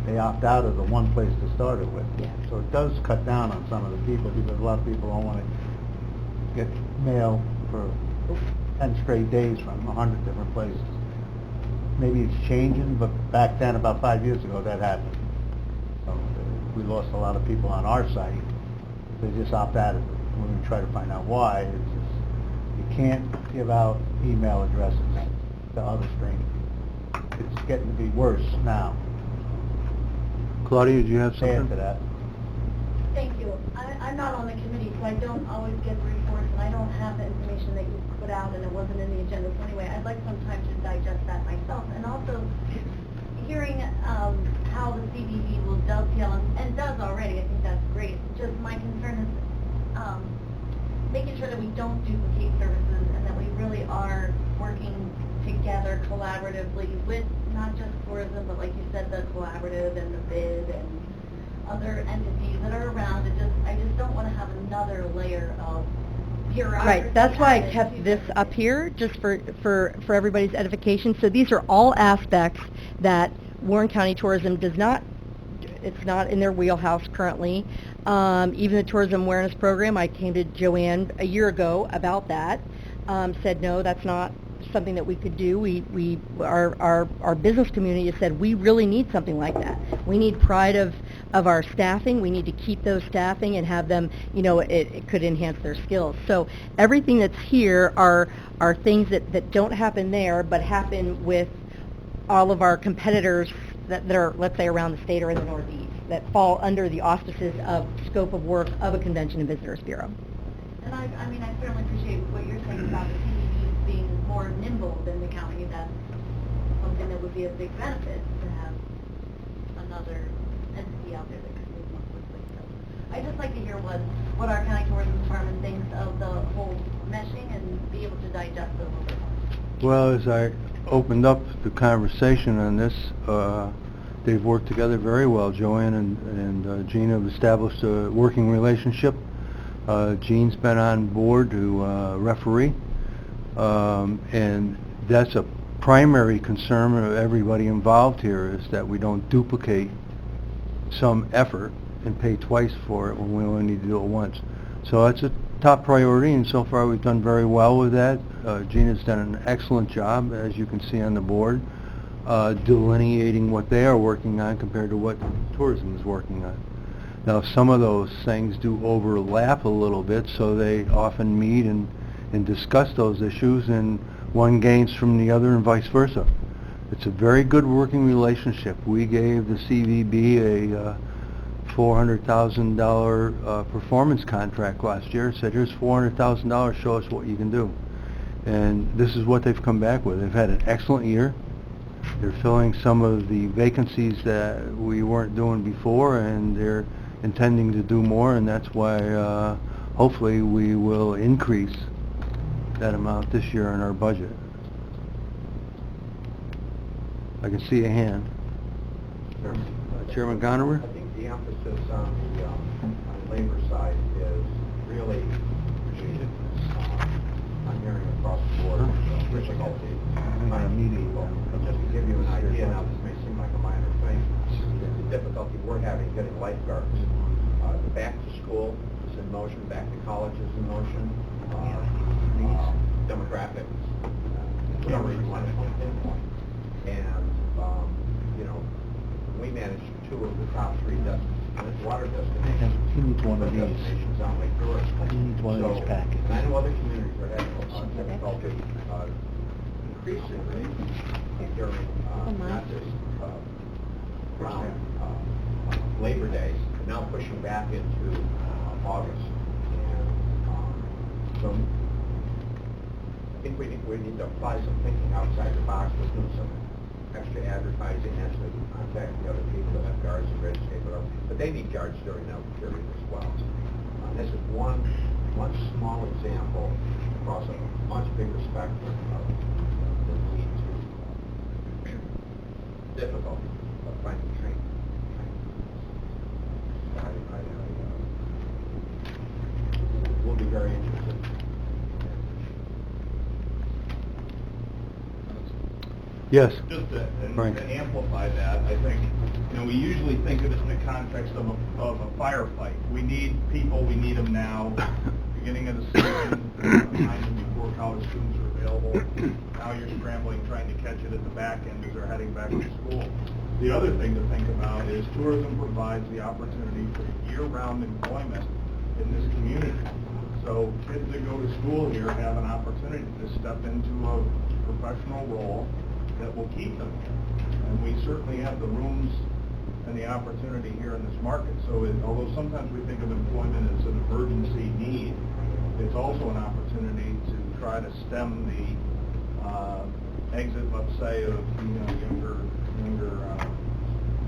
they opt out of the one place to start it with. Yeah. So it does cut down on some of the people, because a lot of people don't want to get mail for 10 straight days from 100 different places. Maybe it's changing, but back then, about 5 years ago, that happened. So we lost a lot of people on our site. They just opt out of it. When we try to find out why, it's just, you can't give out email addresses to other strangers. It's getting to be worse now. Claudia, do you have Add something? to that. Thank you. I'm not on the committee, so I don't always get the reports, and I don't have the information that you put out, and it wasn't in the agenda. So anyway, I'd like some time to digest that myself. And also, hearing how the CBD will dovetail, and does already, I think that's great. Just my concern is making sure that we don't duplicate services, and that we really are working together collaboratively with not just tourism, but like you said, the collaborative and the bid and other entities that are around. I just don't want to have another layer of bureaucracy. Right, that's why I added kept to this up here, just for everybody's edification. So these are all aspects that Warren County Tourism does not, it's not in their wheelhouse currently. Even the Tourism Awareness Program, I came to Joanne a year ago about that, said no, that's not something that we could do. Our business community has said we really need something like that. We need pride of our staffing. We need to keep those staffing and have them, it could enhance their skills. So everything that's here are things that don't happen there, but happen with all of our competitors that are, let's say, around the state or in the Northeast, that fall under the auspices of scope of work of a Convention and Visitors Bureau. And I certainly appreciate what you're saying about the CBDs being more nimble than the county. That's something that would be a big benefit, to have another entity out there that could move more quickly. So I'd just like to hear what our county tourism department thinks of the whole meshing, and be able to digest it a little bit more. Well, as I opened up the conversation on this, they've worked together very well. Joanne and Gene have established a working relationship. Gene's been on board to referee And that's a primary concern of everybody involved here, is that we don't duplicate some effort and pay twice for it when we only need to do it once. So that's a top priority, and so far we've done very well with that. Gina's done an excellent job, as you can see on the board, delineating what they are working on compared to what tourism is working on. Now, some of those things do overlap a little bit, so they often meet and discuss those issues, and one gains from the other and vice versa. It's a very good working relationship. We gave the CVB a $400,000 performance contract last year. Said, here's $400,000, show us what you can do. And this is what they've come back with. They've had an excellent year. They're filling some of the vacancies that we weren't doing before, and they're intending to do more, and that's why hopefully we will increase that amount this year in our budget. I can see a hand. Chairman Gonover? I think the emphasis on the labor side is really needed. I'm hearing across the board difficulty finding people. Just to give you an idea, now this may seem like a minor thing, the difficulty we're having getting lifeguards. The back to school is in motion, back to college is in motion. Demographics, whatever you want to pinpoint. And, we manage two of the top three water destinations. He needs one of these. Destinations on Lake Tourist. He needs one of these packets. And I know other communities are having difficulty increasingly during not just around Labor Day, but now pushing back into August. And so I think we need to apply some thinking outside the box. We're doing some extra advertising, actually contact the other people that have guards and register, but they need guards during that period as well. This is one small example across a much bigger spectrum of the need to difficulty of finding training. We'll be very interested. Yes. Just to Frank. amplify that, I think, we usually think of it in the context of a firefight. We need people, we need them now, beginning of the season, behind them before college students are available. Now you're scrambling, trying to catch it at the back end as they're heading back to school. The other thing to think about is tourism provides the opportunity for year-round employment in this community. So kids that go to school here have an opportunity to step into a professional role that will keep them here. And we certainly have the rooms and the opportunity here in this market. So although sometimes we think of employment as an emergency need, it's also an opportunity to try to stem the exit, let's say, of younger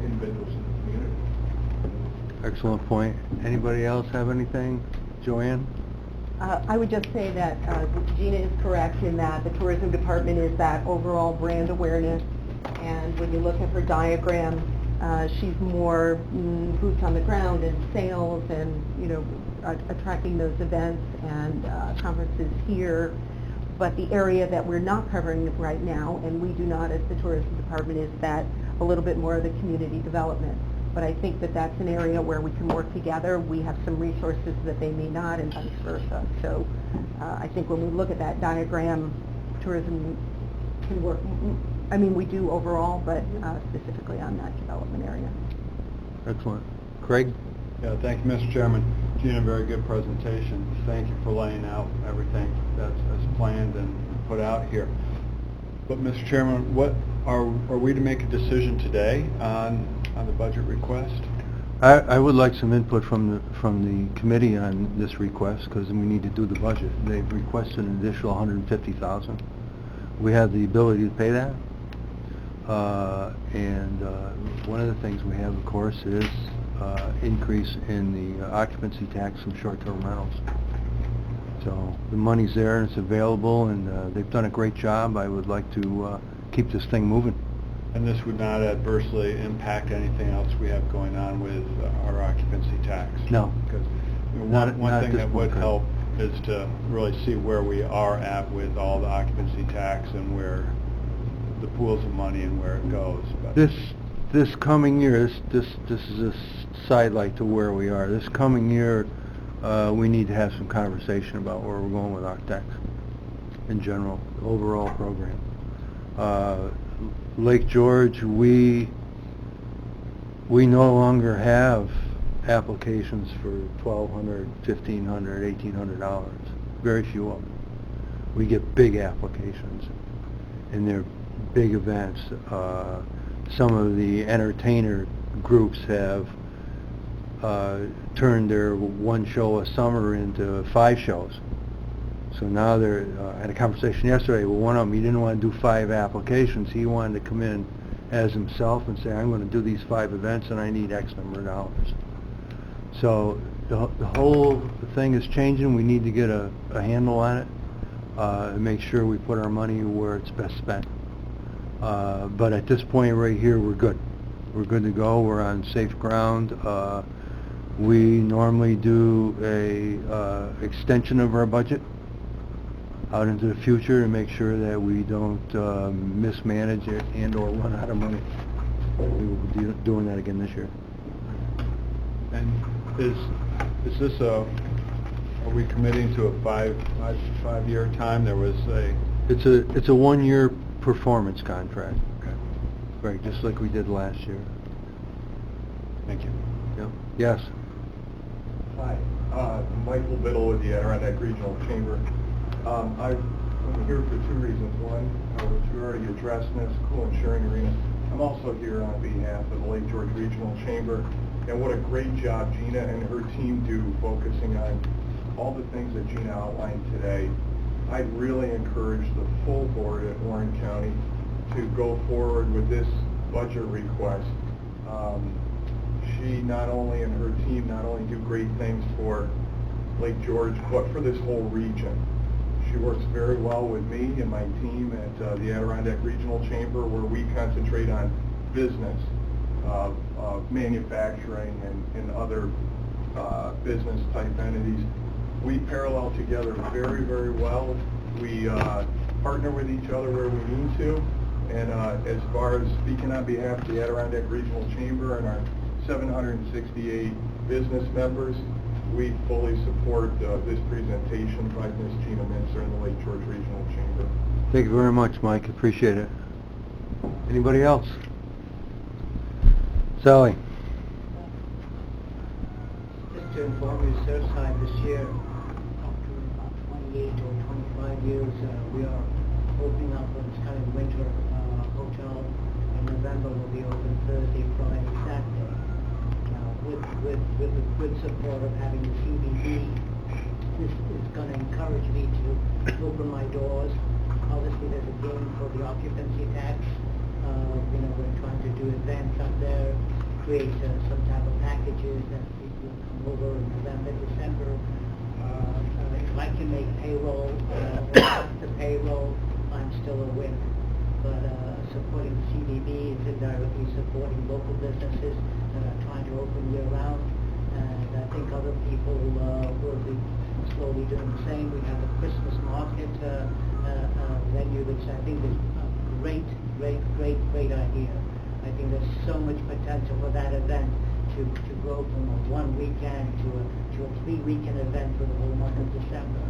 individuals in the community. Excellent point. Anybody else have anything? Joanne? I would just say that Gina is correct in that the tourism department is that overall brand awareness, and when you look at her diagram, she's more boots on the ground and sales and, attracting those events and conferences here. But the area that we're not covering right now, and we do not as the tourism department, is that a little bit more of the community development. But I think that that's an area where we can work together. We have some resources that they may not, and vice versa. So I think when we look at that diagram, tourism can work. I mean, we do overall, but specifically on that development area. Excellent. Craig? Yeah, thank you, Mr. Chairman. Gina, very good presentation. Thank you for laying out everything that's planned and put out here. But, Mr. Chairman, what are we to make a decision today on the budget request? I would like some input from the committee on this request, because we need to do the budget. They've requested an additional $150,000. We have the ability to pay that. And one of the things we have, of course, is increase in the occupancy tax from short-term rentals. So the money's there and it's available, and they've done a great job. I would like to keep this thing moving. And this would not adversely impact anything else we have going on with our occupancy tax? No. Because Not one at thing this that would point, help is to really see where we are at with all the occupancy tax and where the pools of money and where it goes. But This coming year, this is a sidelight to where we are. This coming year, we need to have some conversation about where we're going with OCTAX in general, the overall program. Lake George, we no longer have applications for $1,200, $1,500, $1,800. Very few of them. We get big applications, and they're big events. Some of the entertainer groups have turned their one show a summer into 5 shows. So now they're, I had a conversation yesterday with one of them. He didn't want to do 5 applications. He wanted to come in as himself and say, I'm going to do these 5 events and I need X number of dollars. So the whole thing is changing. We need to get a handle on it and make sure we put our money where it's best spent. But at this point right here, we're good. We're good to go. We're on safe ground. We normally do a extension of our budget out into the future to make sure that we don't mismanage it and or run out of money. We will be doing that again this year. And is this are we committing to a five-year time? There was a... It's a 1-year performance contract. Okay. Right, just like we did last year. Thank you. Yep. Yes. Hi, Michael Biddle with the Adirondack Regional Chamber. I'm here for 2 reasons. One, which you already addressed, and that's cool and sharing arena. I'm also here on behalf of the Lake George Regional Chamber, and what a great job Gina and her team do focusing on all the things that Gina outlined today. I'd really encourage the full board at Warren County to go forward with this budget request. She not only and her team not only do great things for Lake George, but for this whole region. She works very well with me and my team at the Adirondack Regional Chamber, where we concentrate on business, manufacturing, and other business type entities. We parallel together very, very well. We partner with each other where we need to. And as far as speaking on behalf of the Adirondack Regional Chamber and our 768 business members, we fully support this presentation by Ms. Gina Mincer and the Lake George Regional Chamber. Thank you very much, Mike. Appreciate it. Anybody else? Sally? Just to inform you, Surfside this year, after about 28 or 25 years, we are opening up what's kind of winter hotel. In November, we'll be open Thursday, Friday, Saturday. With the good support of having the CBD, this is going to encourage me to open my doors. Obviously, there's a gain for the occupancy tax. We're trying to do events up there, create some type of packages that people come over in November, December. If I can make payroll, or after payroll, I'm still a winner. But supporting CBB is indirectly supporting local businesses that are trying to open year-round. And I think other people will be slowly doing the same. We have a Christmas market venue, which I think is a great idea. I think there's so much potential for that event to grow from a 1 weekend to a 3-weekend event for the whole month of December,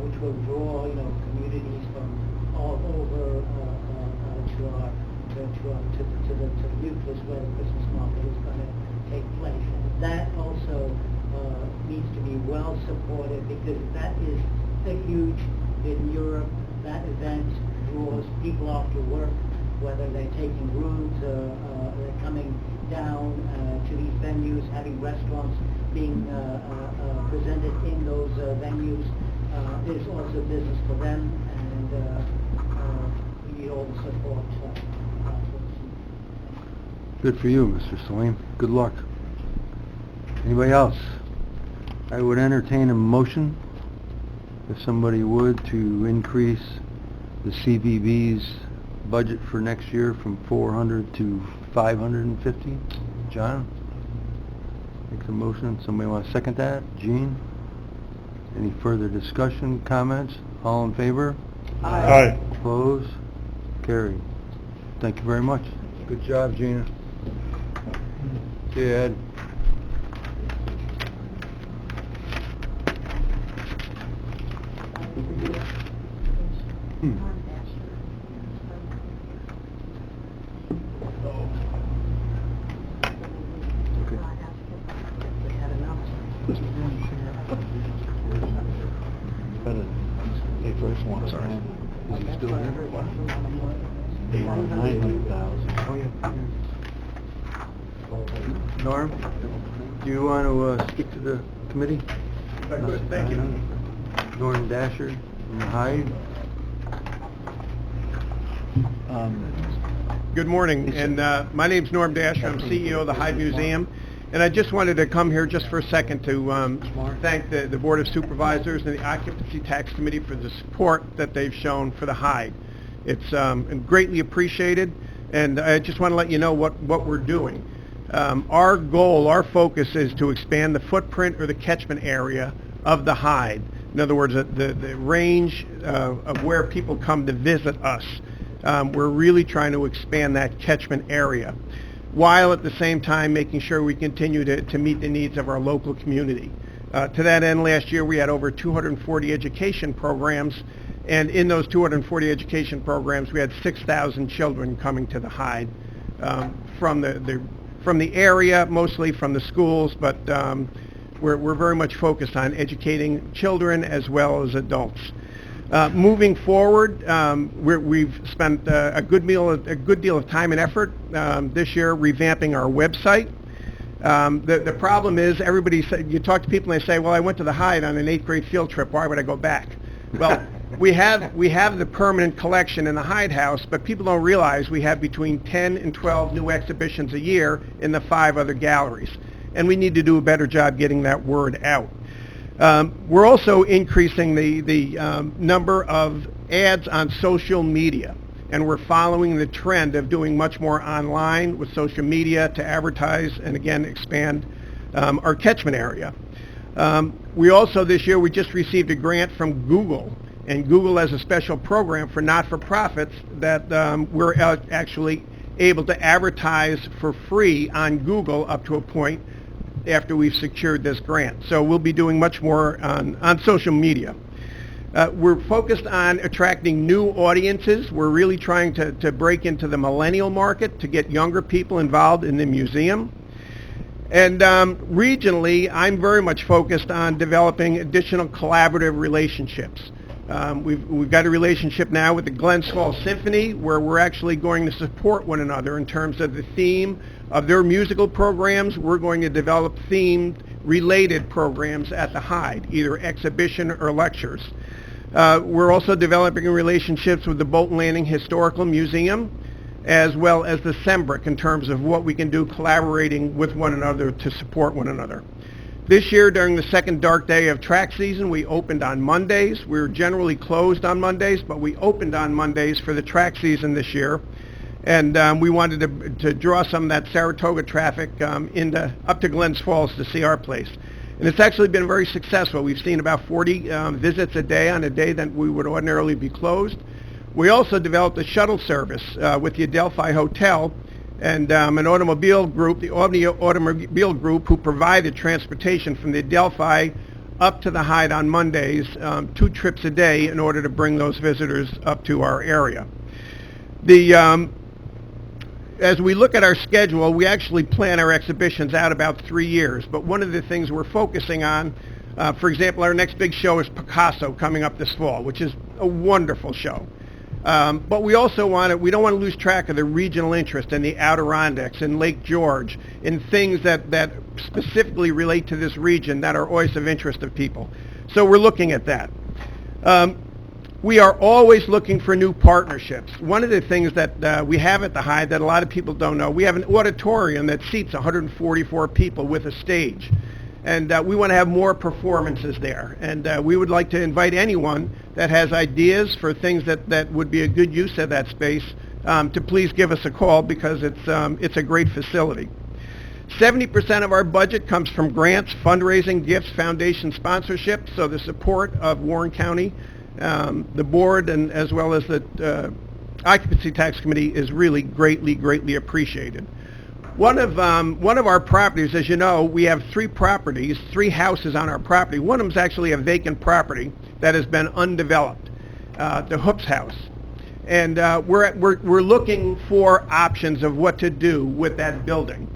which will draw communities from all over to the nucleus where the Christmas market is going to take place. And that also needs to be well supported, because that is a huge, in Europe, that event draws people after work, whether they're taking rooms or they're coming down to these venues, having restaurants being presented in those venues. Is also business for them, and we need all the support. Good for you, Mr. Salim. Good luck. Anybody else? I would entertain a motion, if somebody would, to increase the CBB's budget for next year from 400 to 550. John? Makes a motion. Somebody want to second that? Gene? Any further discussion, comments? All in favor? Aye. Opposed? Carried. Thank you very much. Good job, Gina. See you, Ed. They first want Sorry. Is he still here? They want 900,000. Norm, do you want to speak to the committee? Thank you. Norm Dasher from the Hyde. Good morning, and my name's Norm Dasher. I'm CEO of the Hyde Museum, and I just wanted to come here just for a second to thank the Board of Supervisors and the Occupancy Tax Committee for the support that they've shown for the Hyde. It's greatly appreciated, and I just want to let you know what we're doing. Our goal, our focus is to expand the footprint or the catchment area of the Hyde. In other words, the range of where people come to visit us. We're really trying to expand that catchment area, while at the same time making sure we continue to meet the needs of our local community. To that end, last year we had over 240 education programs, and in those 240 education programs we had 6,000 children coming to the Hyde from the area, mostly from the schools, but we're very much focused on educating children as well as adults. Moving forward, we've spent a good deal of time and effort this year revamping our website. The problem is, you talk to people and they say, well, I went to the Hyde on an 8th grade field trip, why would I go back? Well, we have the permanent collection in the Hyde House, but people don't realize we have between 10 and 12 new exhibitions a year in the 5 other galleries, and we need to do a better job getting that word out. We're also increasing the number of ads on social media, and we're following the trend of doing much more online with social media to advertise and again expand our catchment area. We also this year we just received a grant from Google, and Google has a special program for not-for-profits that we're actually able to advertise for free on Google up to a point after we've secured this grant. So we'll be doing much more on social media. We're focused on attracting new audiences. We're really trying to break into the millennial market to get younger people involved in the museum. And regionally, I'm very much focused on developing additional collaborative relationships. We've got a relationship now with the Glens Symphony, where we're actually going to support one another in terms of the theme of their musical programs. We're going to develop themed related programs at the Hyde, either exhibition or lectures. We're also developing relationships with the Bolton Landing Historical Museum, as well as the Sembrick, in terms of what we can do collaborating with one another to support one another. This year, during the second dark day of track season, we opened on Mondays. We were generally closed on Mondays, but we opened on Mondays for the track season this year. And we wanted to draw some of that Saratoga traffic up to Glens Falls to see our place. And it's actually been very successful. We've seen about 40 visits a day on a day that we would ordinarily be closed. We also developed a shuttle service with the Adelphi Hotel and an automobile group, the Albany Automobile Group, who provided transportation from the Adelphi up to the Hyde on Mondays, 2 trips a day in order to bring those visitors up to our area. As we look at our schedule, we actually plan our exhibitions out about 3 years, but one of the things we're focusing on, for example, our next big show is Picasso coming up this fall, which is a wonderful show. But we also we don't want to lose track of the regional interest in the Adirondacks and Lake George, in things that specifically relate to this region that are always of interest of people. So we're looking at that. We are always looking for new partnerships. One of the things that we have at the Hyde that a lot of people don't know, we have an auditorium that seats 144 people with a stage. And we want to have more performances there. And we would like to invite anyone that has ideas for things that would be a good use of that space to please give us a call, because it's a great facility. 70% of our budget comes from grants, fundraising, gifts, foundation sponsorship, so the support of Warren County, the board, and as well as the Occupancy Tax Committee is really greatly appreciated. One of our properties, as you know, we have three houses on our property. One of them is actually a vacant property that has been undeveloped, the Hoops House. And we're looking for options of what to do with that building.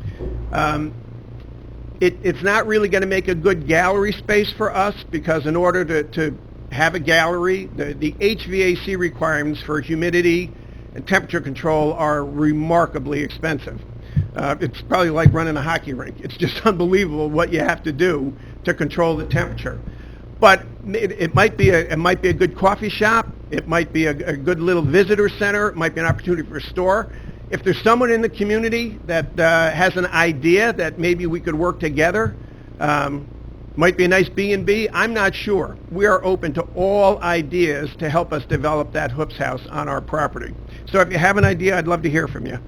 It's not really going to make a good gallery space for us because in order to have a gallery, the HVAC requirements for humidity and temperature control are remarkably expensive. It's probably like running a hockey rink. It's just unbelievable what you have to do to control the temperature. But it might be a good coffee shop. It might be a good little visitor center. It might be an opportunity for a store. If there's someone in the community that has an idea that maybe we could work together, might be a nice B&B, I'm not sure. We are open to all ideas to help us develop that Hoops House on our property. So if you have an idea, I'd love to hear from you.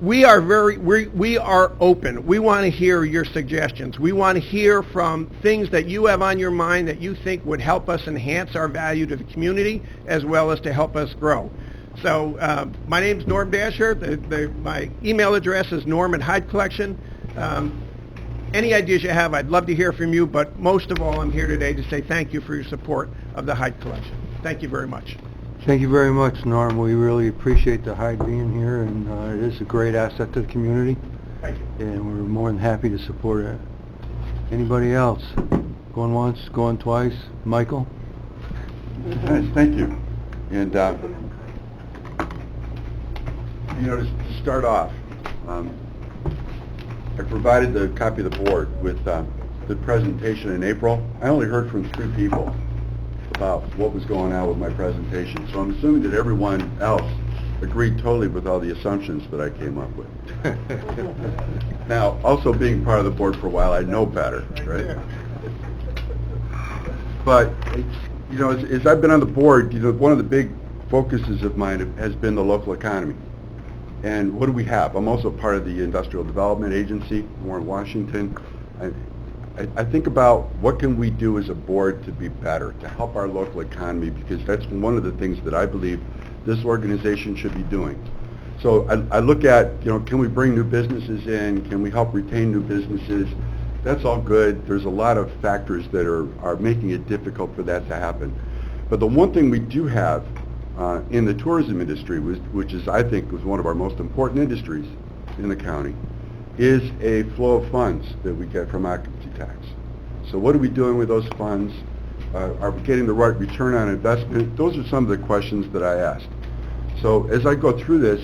We are open. We want to hear your suggestions. We want to hear from things that you have on your mind that you think would help us enhance our value to the community as well as to help us grow. So my name's Norm Dasher. My email address is norm@hydecollection. Any ideas you have, I'd love to hear from you, but most of all, I'm here today to say thank you for your support of the Hyde Collection. Thank you very much. Thank you very much, Norm. We really appreciate the Hyde being here, and it is a great asset to the community. Thank you. And we're more than happy to support it. Anybody else? Going once, going twice? Michael? Nice, thank you. And, to start off, I provided the copy of the board with the presentation in April. I only heard from 3 people about what was going on with my presentation. So I'm assuming that everyone else agreed totally with all the assumptions that I came up with. Now, also being part of the board for a while, I know better, right? But, as I've been on the board, one of the big focuses of mine has been the local economy. And what do we have? I'm also part of the Industrial Development Agency, Warren, Washington. I think about what can we do as a board to be better, to help our local economy, because that's one of the things that I believe this organization should be doing. So I look at, can we bring new businesses in? Can we help retain new businesses? That's all good. There's a lot of factors that are making it difficult for that to happen. But the one thing we do have in the tourism industry, which is, I think, was one of our most important industries in the county, is a flow of funds that we get from occupancy tax. So what are we doing with those funds? Are we getting the right return on investment? Those are some of the questions that I asked. So as I go through this,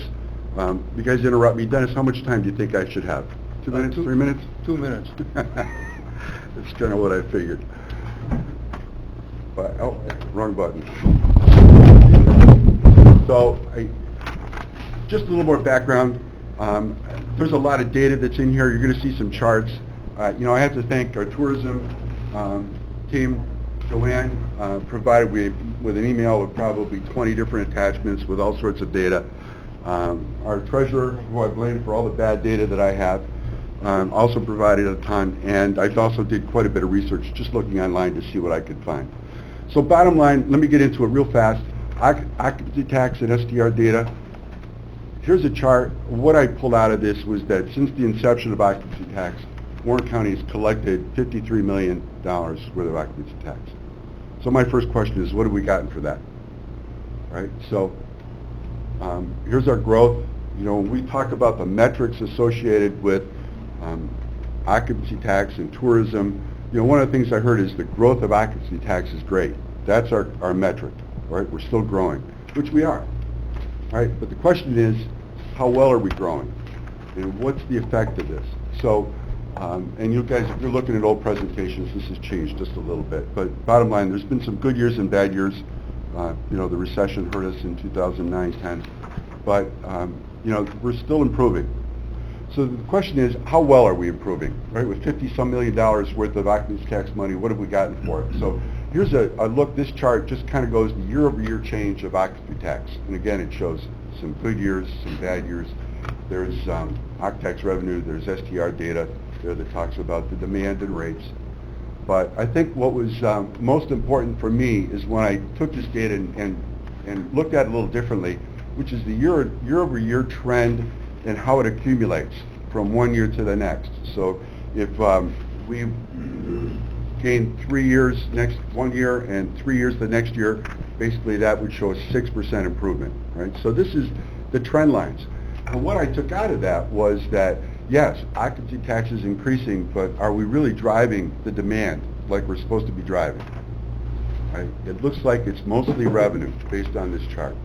you guys interrupt me. Dennis, how much time do you think I should have? 2 minutes, 3 minutes? 2 minutes. That's kind of what I figured. But, oh, wrong button. So, just a little more background. There's a lot of data that's in here. You're going to see some charts. I have to thank our tourism team. Joanne provided with an email with probably 20 different attachments with all sorts of data. Our treasurer, who I blame for all the bad data that I have, also provided a ton, and I also did quite a bit of research just looking online to see what I could find. So bottom line, let me get into it real fast. Occupancy tax and SDR data. Here's a chart. What I pulled out of this was that since the inception of occupancy tax, Warren County has collected $53 million worth of occupancy tax. So my first question is, what have we gotten for that? Right? So here's our growth. When we talk about the metrics associated with occupancy tax and tourism, one of the things I heard is the growth of occupancy tax is great. That's our metric, right? We're still growing, which we are, right? But the question is, how well are we growing? And what's the effect of this? So, and you guys, if you're looking at old presentations, this has changed just a little bit. But bottom line, there's been some good years and bad years. The recession hurt us in 2009-10. But, we're still improving. So the question is, how well are we improving, right? With $50-some million worth of occupancy tax money, what have we gotten for it? So here's a look. This chart just kind of goes the year-over-year change of occupancy tax. And again, it shows some good years, some bad years. There's OCTAX revenue, there's STR data there that talks about the demand and rates. But I think what was most important for me is when I took this data and looked at it a little differently, which is the year-over-year trend and how it accumulates from one year to the next. So if we gain 3 years one year and 3 years the next year, basically that would show a 6% improvement, right? So this is the trend lines. And what I took out of that was that, yes, occupancy tax is increasing, but are we really driving the demand like we're supposed to be driving? Right? It looks like it's mostly revenue based on this chart.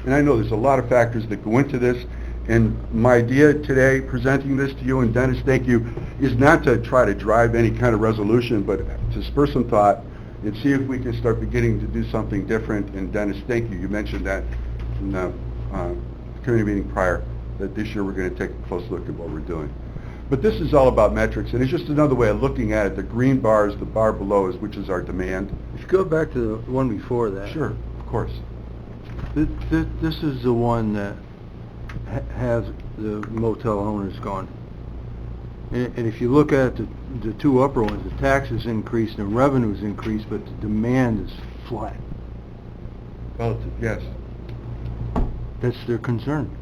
And I know there's a lot of factors that go into this, and my idea today, presenting this to you, and Dennis, thank you, is not to try to drive any kind of resolution, but to spur some thought and see if we can start beginning to do something different. And Dennis, thank you. You mentioned that in the committee meeting prior, that this year we're going to take a close look at what we're doing. But this is all about metrics, and it's just another way of looking at it. The green bar is the bar below, which is our demand. If you go back to the one before that. Sure, of course. This is the one that has the motel owners gone. And if you look at the two upper ones, the taxes increased and revenues increased, but the demand is flat. Relative, yes. That's their concern.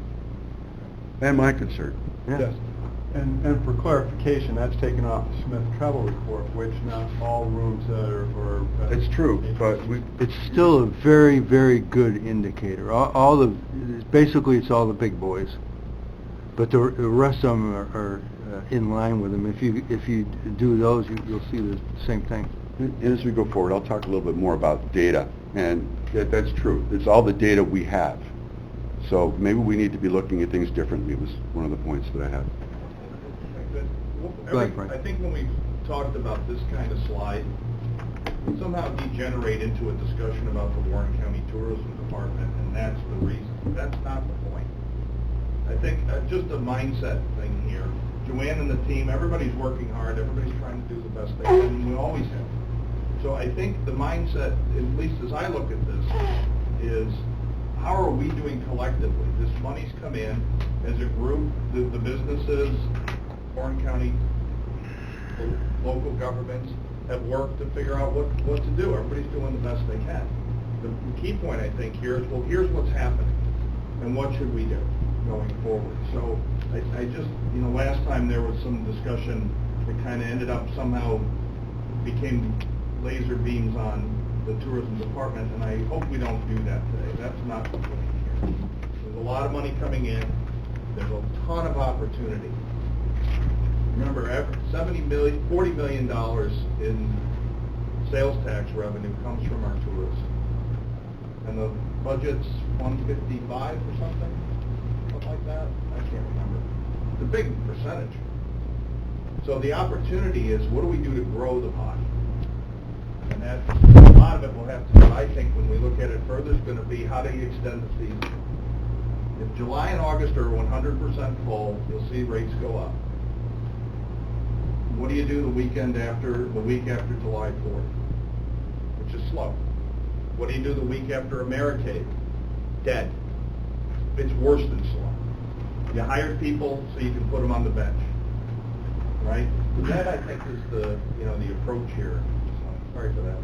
And my concern. Yeah. Yes. And for clarification, that's taken off the Smith Travel Report, which not all rooms that are... It's true, but it's still a very, very good indicator. Basically it's all the big boys, but the rest of them are in line with them. If you do those, you'll see the same thing. And as we go forward, I'll talk a little bit more about data, and that's true. It's all the data we have. So maybe we need to be looking at things differently, was one of the points that I had. Go ahead, Frank. I think when we talked about this kind of slide, we somehow degenerate into a discussion about the Warren County Tourism Department, and that's the reason. That's not the point. I think just a mindset thing here. Joanne and the team, everybody's working hard, everybody's trying to do the best they can, and we always have. So I think the mindset, at least as I look at this, is how are we doing collectively? This money's come in as a group, the businesses, Warren County, local governments have worked to figure out what to do. Everybody's doing the best they can. The key point, I think, here is, well, here's what's happening, and what should we do going forward? So I just, last time there was some discussion that kind of ended up somehow became laser beams on the tourism department, and I hope we don't do that today. That's not the point here. There's a lot of money coming in. There's a ton of opportunity. Remember, $40 million in sales tax revenue comes from our tourism. And the budget's 155 or something like that. I can't remember. It's a big percentage. So the opportunity is, what do we do to grow the pie? And that, a lot of it will have to, I think, when we look at it further, is going to be how do you extend the season? If July and August are 100% full, you'll see rates go up. What do you do the week after July 4th? Which is slow. What do you do the week after Americade? Dead. It's worse than slow. You hired people so you can put them on the bench, right? That, I think, is the approach here. So, sorry for that.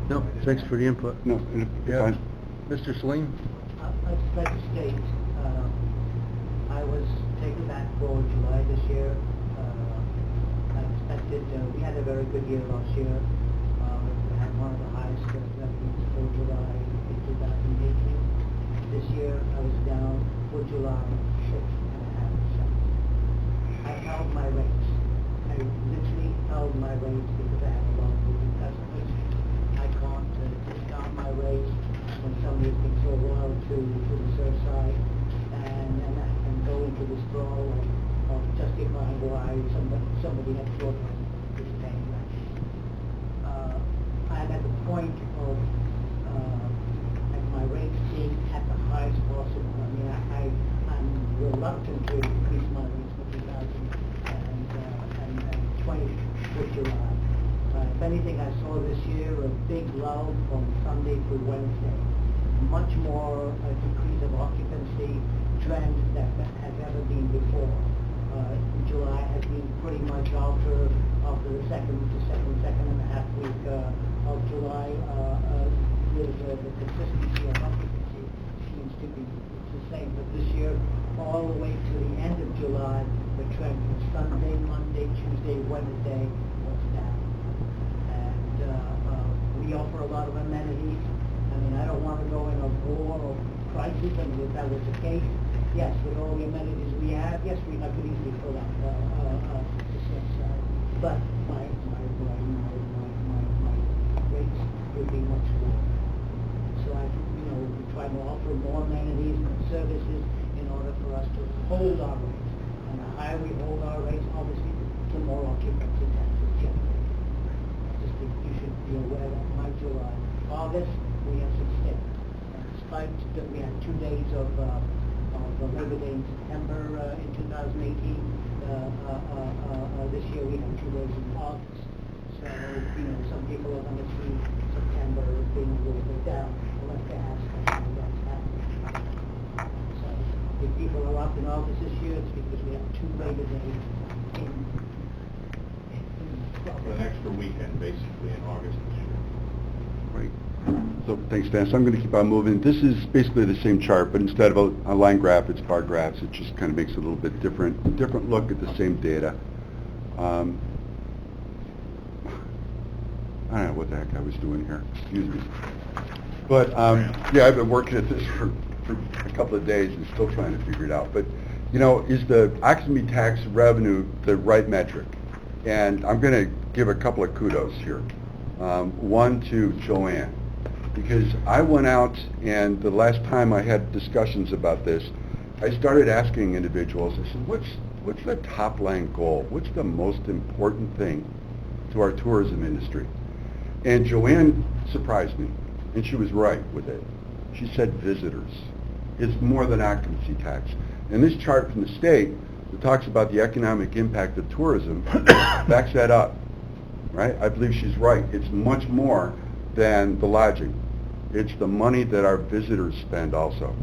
No, thanks for the input. No, Yeah. Mr. Salim? I'd just like to state, I was taken back for July this year. I expected, we had a very good year last year. We had one of the highest revenues for July in 2018. This year, I was down for July 6.5%. I held my rates. I literally held my rates because I have a lot of moving customers. I can't discount my rates when somebody's been so loyal to the surf side, and I can go into this brawl of justifying why somebody next door is paying less. I'm at the point of my rates being at the highest possible. I mean, I'm reluctant to increase my rates for 2020 with July. If anything, I saw this year a big lull from Sunday to Wednesday. Much more a decrease of occupancy trend that has ever been the way to the end of July, the trend was Sunday, Monday, Tuesday, Wednesday was down. And we offer a lot of amenities. I mean, I don't want to go in a war or crisis, I mean, if that was the case, yes, with all the amenities we have, yes, I could easily fill up the success side. But my rates would be much more. So we try to offer more amenities and services in order for us to hold our rates. And the higher we hold our rates, obviously, the more occupancy tax is generated. I just think you should be aware that by July, August, we have some steps. Despite that we had 2 days of Labor Day in September in 2018, this year we have 2 days in August. So, some people are going to see September being a little bit down, unless they have special events happening. So, if people are up in August this year, it's because we have 2 Labor Days in An extra weekend, basically, in August this year. Right. So thanks, Dan. So I'm going to keep on moving. This is basically the same chart, but instead of a line graph, it's bar graphs. It just kind of makes it a little bit different look at the same data. I don't know what the heck I was doing here. Excuse me. But yeah, I've been working at this for a couple of days and still trying to figure it out. But is the occupancy tax revenue the right metric? And I'm going to give a couple of kudos here. One to Joanne, because I went out and the last time I had discussions about this, I started asking individuals, I said, what's the top line goal? What's the most important thing to our tourism industry? And Joanne surprised me, and she was right with it. She said visitors. It's more than occupancy tax. And this chart from the state that talks about the economic impact of tourism backs that up. Right? I believe she's right. It's much more than the lodging. It's the money that our visitors spend also.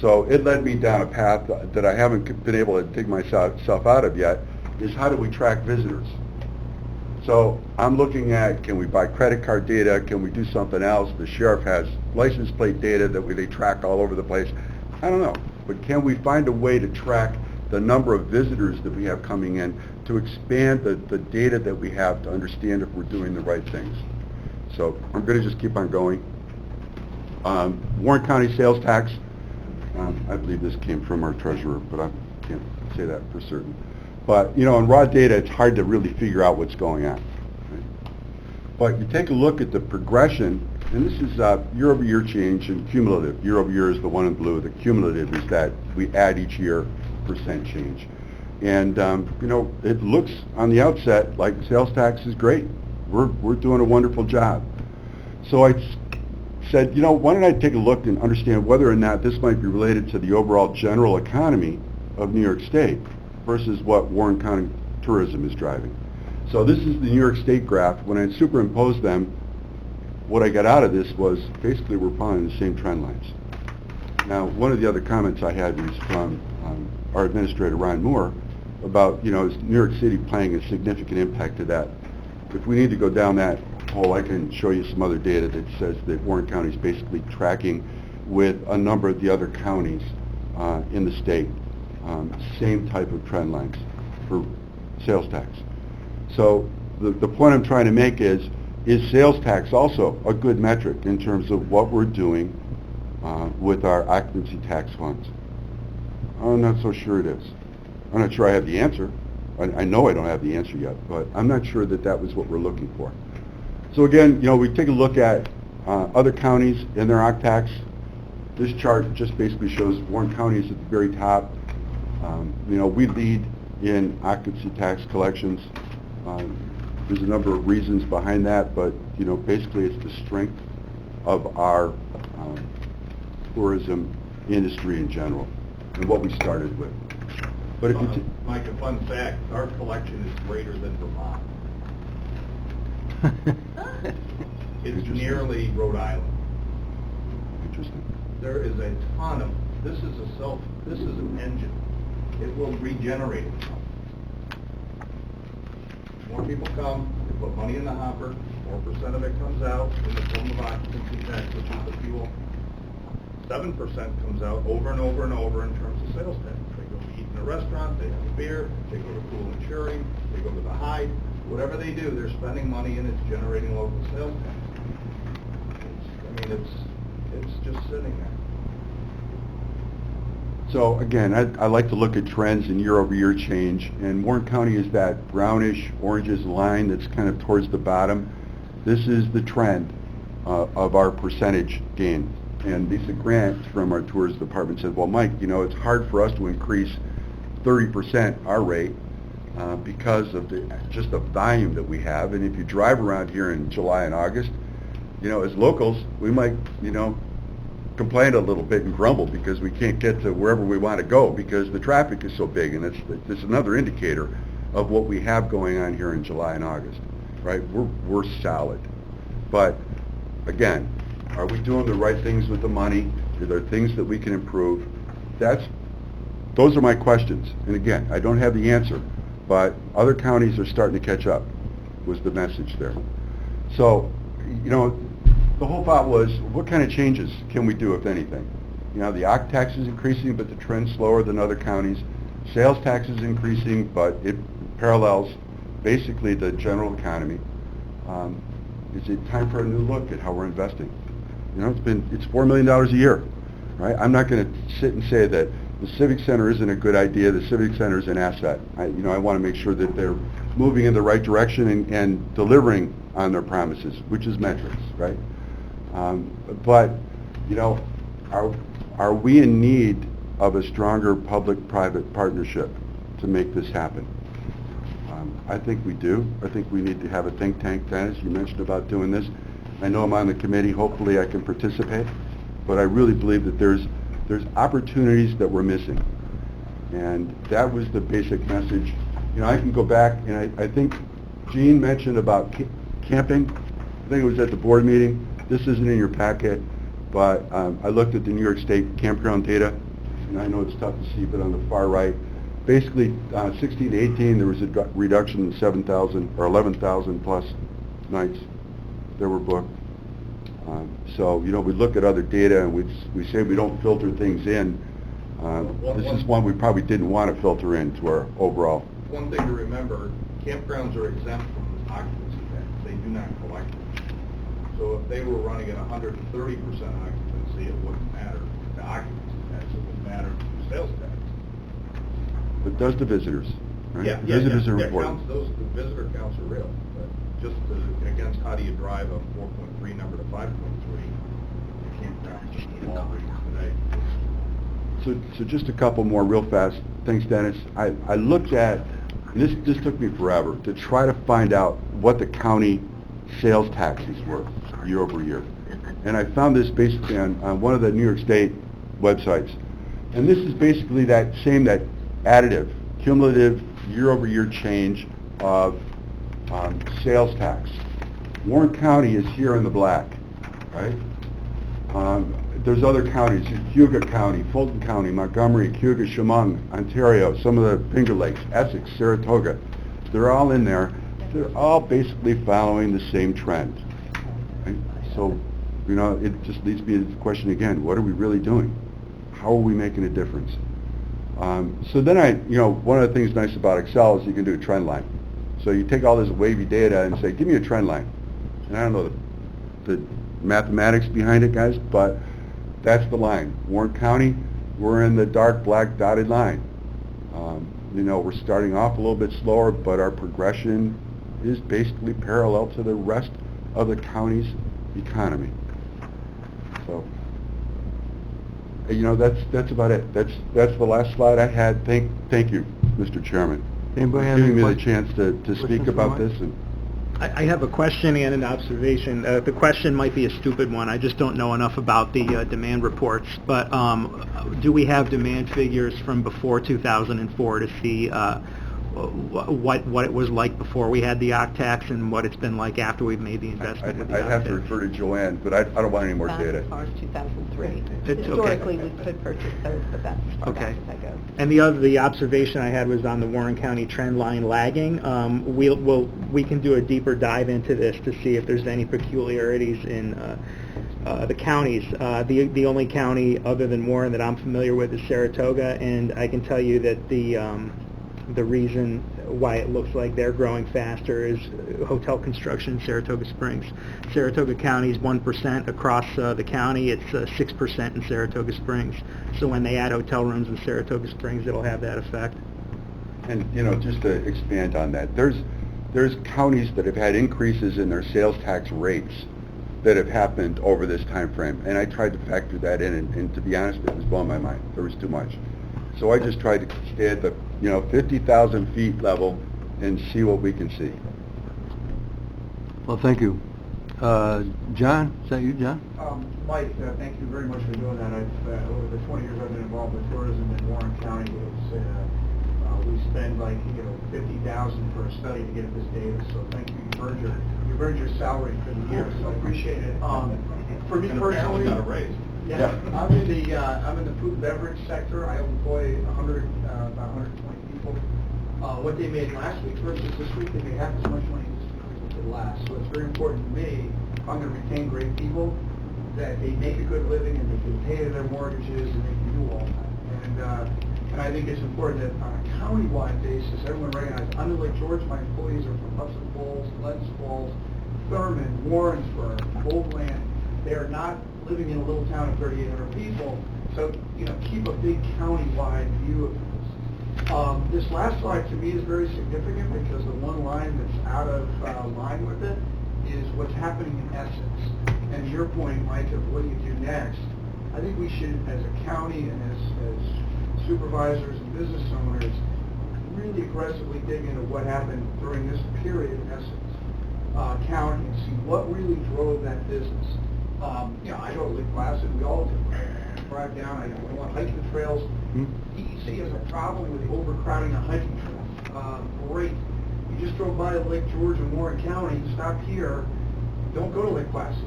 So it led me down a path that I haven't been able to dig myself out of yet, is how do we track visitors? So I'm looking at, can we buy credit card data? Can we do something else? The sheriff has license plate data that they track all over the place. I don't know. But can we find a way to track the number of visitors that we have coming in to expand the data that we have to understand if we're doing the right things? So I'm going to just keep on going. Warren County sales tax. I believe this came from our treasurer, but I can't say that for certain. But, in raw data, it's hard to really figure out what's going on. Right? But you take a look at the progression, and this is year-over-year change and cumulative. Year-over-year is the one in blue. The cumulative is that we add each year percent change. And, it looks on the outset like sales tax is great. We're doing a wonderful job. So I said, why don't I take a look and understand whether or not this might be related to the overall general economy of New York State versus what Warren County tourism is driving. So this is the New York State graph. When I superimposed them, what I got out of this was basically we're following the same trend lines. Now, one of the other comments I had was from our administrator, Ron Moore, about, is New York City playing a significant impact to that. If we need to go down that hole, I can show you some other data that says that Warren County is basically tracking with a number of the other counties in the state, same type of trend lines for sales tax. So the point I'm trying to make is sales tax also a good metric in terms of what we're doing with our occupancy tax funds? I'm not so sure it is. I'm not sure I have the answer. I know I don't have the answer yet, but I'm not sure that was what we're looking for. So again, we take a look at other counties and their occ tax. This chart just basically shows Warren County is at the very top. We lead in occupancy tax collections. There's a number of reasons behind that, but basically it's the strength of our tourism industry in general and what we started with. But if you Mike, a fun fact, our collection is greater than Vermont. It's nearly Rhode Island. Interesting. There is a ton of, this is an engine. It will regenerate itself. More people come, they put money in the hopper, 4% of it comes out in the form of occupancy tax, which is the fuel. 7% comes out over and over and over in terms of sales tax. They go restaurant, they have a beer, they go to Cool and Cheering, they go to the Hyde. Whatever they do, they're spending money and it's generating local sales tax. It's just sitting there. So again, I like to look at trends and year-over-year change, and Warren County is that brownish, orangish line that's kind of towards the bottom. This is the trend of our percentage gain. And Lisa Grant from our tours department said, well, Mike, it's hard for us to increase 30% our rate because of just the volume that we have. And if you drive around here in July and August, as locals, we might, complain a little bit and grumble because we can't get to wherever we want to go because the traffic is so big, and it's another indicator of what we have going on here in July and August, right? We're solid. But again, are we doing the right things with the money? Are there things that we can improve? Those are my questions. And again, I don't have the answer, but other counties are starting to catch up, was the message there. So, the whole thought was, what kind of changes can we do, if anything? The occ tax is increasing, but the trend's slower than other counties. Sales tax is increasing, but it parallels basically the general economy. Is it time for a new look at how we're investing? It's $4 million a year, right? I'm not going to sit and say that the Civic Center isn't a good idea. The Civic Center is an asset. I want to make sure that they're moving in the right direction and delivering on their promises, which is metrics, right? But are we in need of a stronger public-private partnership to make this happen? I think we do. I think we need to have a think tank, Dennis. You mentioned about doing this. I know I'm on the committee. Hopefully I can participate. But I really believe that there's opportunities that we're missing. And that was the basic message. I can go back, and I think Gene mentioned about camping. I think it was at the board meeting. This isn't in your packet, but I looked at the New York State campground data, and I know it's tough to see, but on the far right, basically 16 to 18, there was a reduction in 7,000 or 11,000 plus nights that were booked. So, we look at other data, and we say we don't filter things in. This is one we probably didn't want to filter into our overall. One thing to remember, campgrounds are exempt from the occupancy tax. They do not collect it. So if they were running at 130% occupancy, it wouldn't matter the occupancy tax. It would matter the sales tax. But does the visitors, right? Yeah, Visitors are important. The visitor counts are real. But just against how do you drive a 4.3 number to 5.3, you can't drive just today. So just a couple more real fast. Thanks, Dennis. I looked at, and this took me forever, to try to find out what the county sales taxes were year over year. And I found this basically on one of the New York State websites. And this is basically that additive, cumulative year-over-year change of sales tax. Warren County is here in the black, right? There's other counties, Hugo County, Fulton County, Montgomery, Cayuga, Chemung, Ontario, some of the Finger Lakes, Essex, Saratoga. They're all in there. They're all basically following the same trend. Right? So, it just leads me to the question again, what are we really doing? How are we making a difference? So then one of the things nice about Excel is you can do a trend line. So you take all this wavy data and say, give me a trend line. And I don't know the mathematics behind it, guys, but that's the line. Warren County, we're in the dark black dotted line. We're starting off a little bit slower, but our progression is basically parallel to the rest of the county's economy. So, that's about it. That's the last slide I had. Thank you, Mr. Chairman, Anybody for have giving any me the chance to speak questions about for this. And I have a question and an observation. The question might be a stupid one. I just don't know enough about the demand reports. But do we have demand figures from before 2004 to see what it was like before we had the occ tax and what it's been like after we've made the investment with the I'd occ have to tax? refer to Joanne, but I don't want any more That's data. as far as 2003. It's okay. Historically, we could purchase those, but that's as far back as that goes. And the observation I had was on the Warren County trend line lagging. We can do a deeper dive into this to see if there's any peculiarities in the counties. The only county other than Warren that I'm familiar with is Saratoga, and I can tell you that the reason why it looks like they're growing faster is hotel construction in Saratoga Springs. Saratoga County is 1% across the county. It's 6% in Saratoga Springs. So when they add hotel rooms in Saratoga Springs, it'll have that effect. And, just to expand on that, there's counties that have had increases in their sales tax rates that have happened over this time frame. And I tried to factor that in, and to be honest, it was blowing my mind. There was too much. So I just tried to stay at the, 50,000 feet level and see what we can see. Well, thank you. John, is that you, John? Mike, thank you very much for doing that. Over the 20 years I've been involved with tourism in Warren County, we spend like, $50,000 for a study to get this data. So thank you. You've earned your salary for the year, so I appreciate it. For me personally, got a raise. Yeah, I'm in the food and beverage sector. I employ about 120 people. What they made last week versus this week, they made half as much money this week as they did last. So it's very important to me, if I'm going to retain great people, that they make a good living and they can pay their mortgages and they can do all that. And I think it's important that on a county-wide basis, everyone recognizes, I'm in Lake George, my employees are from Hudson Falls, Glens Falls, Thurman, Warrensburg, Goldland. They are not living in a little town of 3,800 people. So, keep a big county-wide view of this. This last slide to me is very significant because the one line that's out of line with it is what's happening in Essex. And to your point, Mike, of what do you do next, I think we should, as a county and as supervisors and business owners, really aggressively dig into what happened during this period in Essex County and see what really drove that business. I go to Lake Placid, we all do. Drive down, I want hiking trails. DEC has a problem with overcrowding on hiking trails. Great. You just drove by Lake George in Warren County, stop here, don't go to Lake Placid.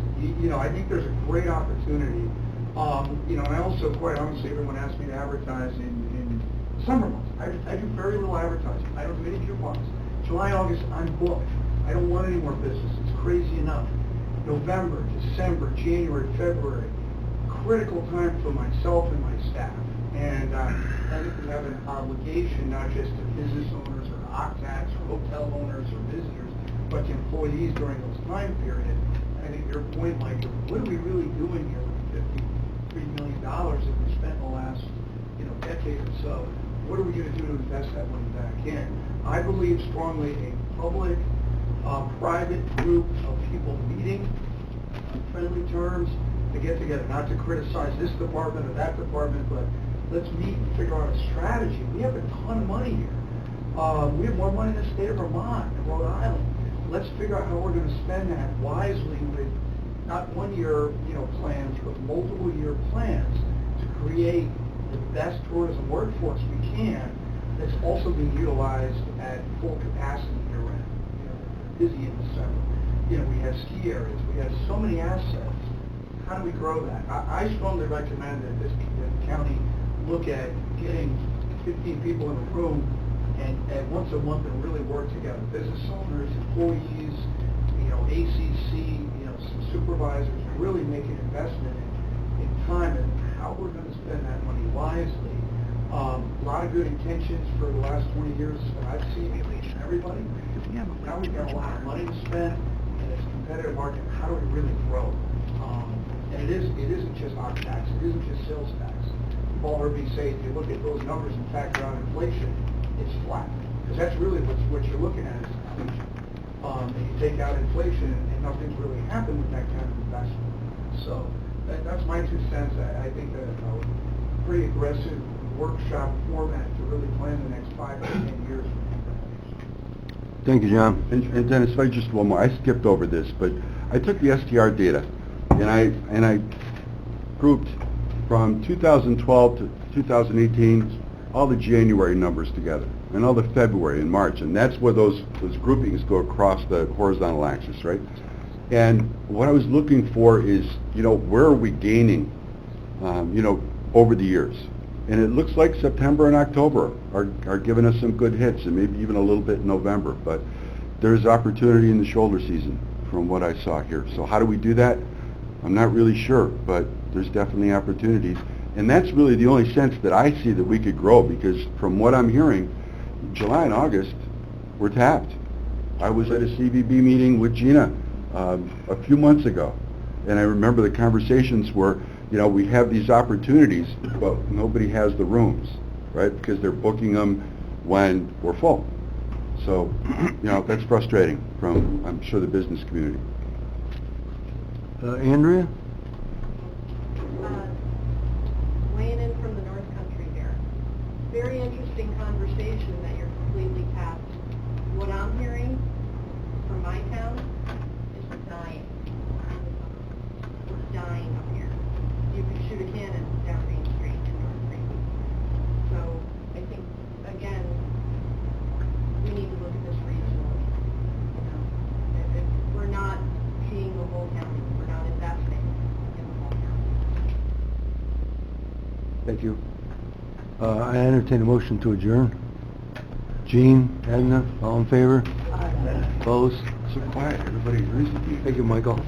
I think there's a great opportunity. And I also, quite honestly, everyone asks me to advertise in summer months. I do very little advertising. I don't do any coupons. July, August, I'm booked. I don't want any more business. It's crazy enough. November, December, January, February, critical time for myself and my staff. And I think we have an obligation, not just to business owners or octacs or hotel owners or visitors, but to employees during those time periods. And I think your point, Mike, what are we really doing here with $53 million that we spent in the last decade or so? What are we going to do to invest that money back in? I believe strongly a public, private group of people meeting on friendly terms to get together, not to criticize this department or that department, but let's meet and figure out a strategy. We have a ton of money here. We have more money in the state of Vermont and Rhode Island. Let's figure out how we're going to spend that wisely with not one-year plans, but multiple-year plans to create the best tourism workforce we can that's also being utilized at full capacity year-round. We're busy in the summer. We have ski areas. We have so many assets. How do we grow that? I strongly recommend that this county look at getting 15 people in a room and once a month and really work together. Business owners, employees, ACC, some supervisors, really make an investment in time and how we're going to spend that money wisely. A lot of good intentions for the last 20 years that I've seen, at least everybody. Now we've got a lot of money to spend, and it's a competitive market. How do we really grow? And it isn't just our tax. It isn't just sales tax. You've all heard me say, if you look at those numbers and factor out inflation, it's flat. Because that's really what you're looking at is inflation. And you take out inflation, and nothing's really happened with that kind of investment. So that's my 2 cents. I think that a pretty aggressive workshop format to really plan the next 5 to 10 years. Thank you, John. And Dennis, if I just one more, I skipped over this, but I took the STR data and I grouped from 2012 to 2018 all the January numbers together and all the February and March, and that's where those groupings go across the horizontal axis, right? And what I was looking for is, where are we gaining, over the years? And it looks like September and October are giving us some good hits, and maybe even a little bit in November. But there's opportunity in the shoulder season from what I saw here. So how do we do that? I'm not really sure, but there's definitely opportunities. And that's really the only sense that I see that we could grow, because from what I'm hearing, July and August, we're tapped. I was at a CVB meeting with Gina a few months ago, and I remember the conversations where, you know, we have these opportunities, but nobody has the rooms, right? Because they're booking them when we're full. So, you know, that's frustrating from, I'm sure, the business community. Andrea? Weighing in from the North Country here. Very interesting conversation that you're completely tapped. What I'm hearing from my town is we're dying. We're dying up here. You could shoot a cannon down Main Street in North Green. So I think, again, we need to look at this regionally. You know, if we're not seeing the whole county, we're not investing in the whole county. Thank you. I entertain a motion to adjourn. Jean, Edna, all in favor? Opposed? So quiet, everybody agrees with you. Thank you, Michael.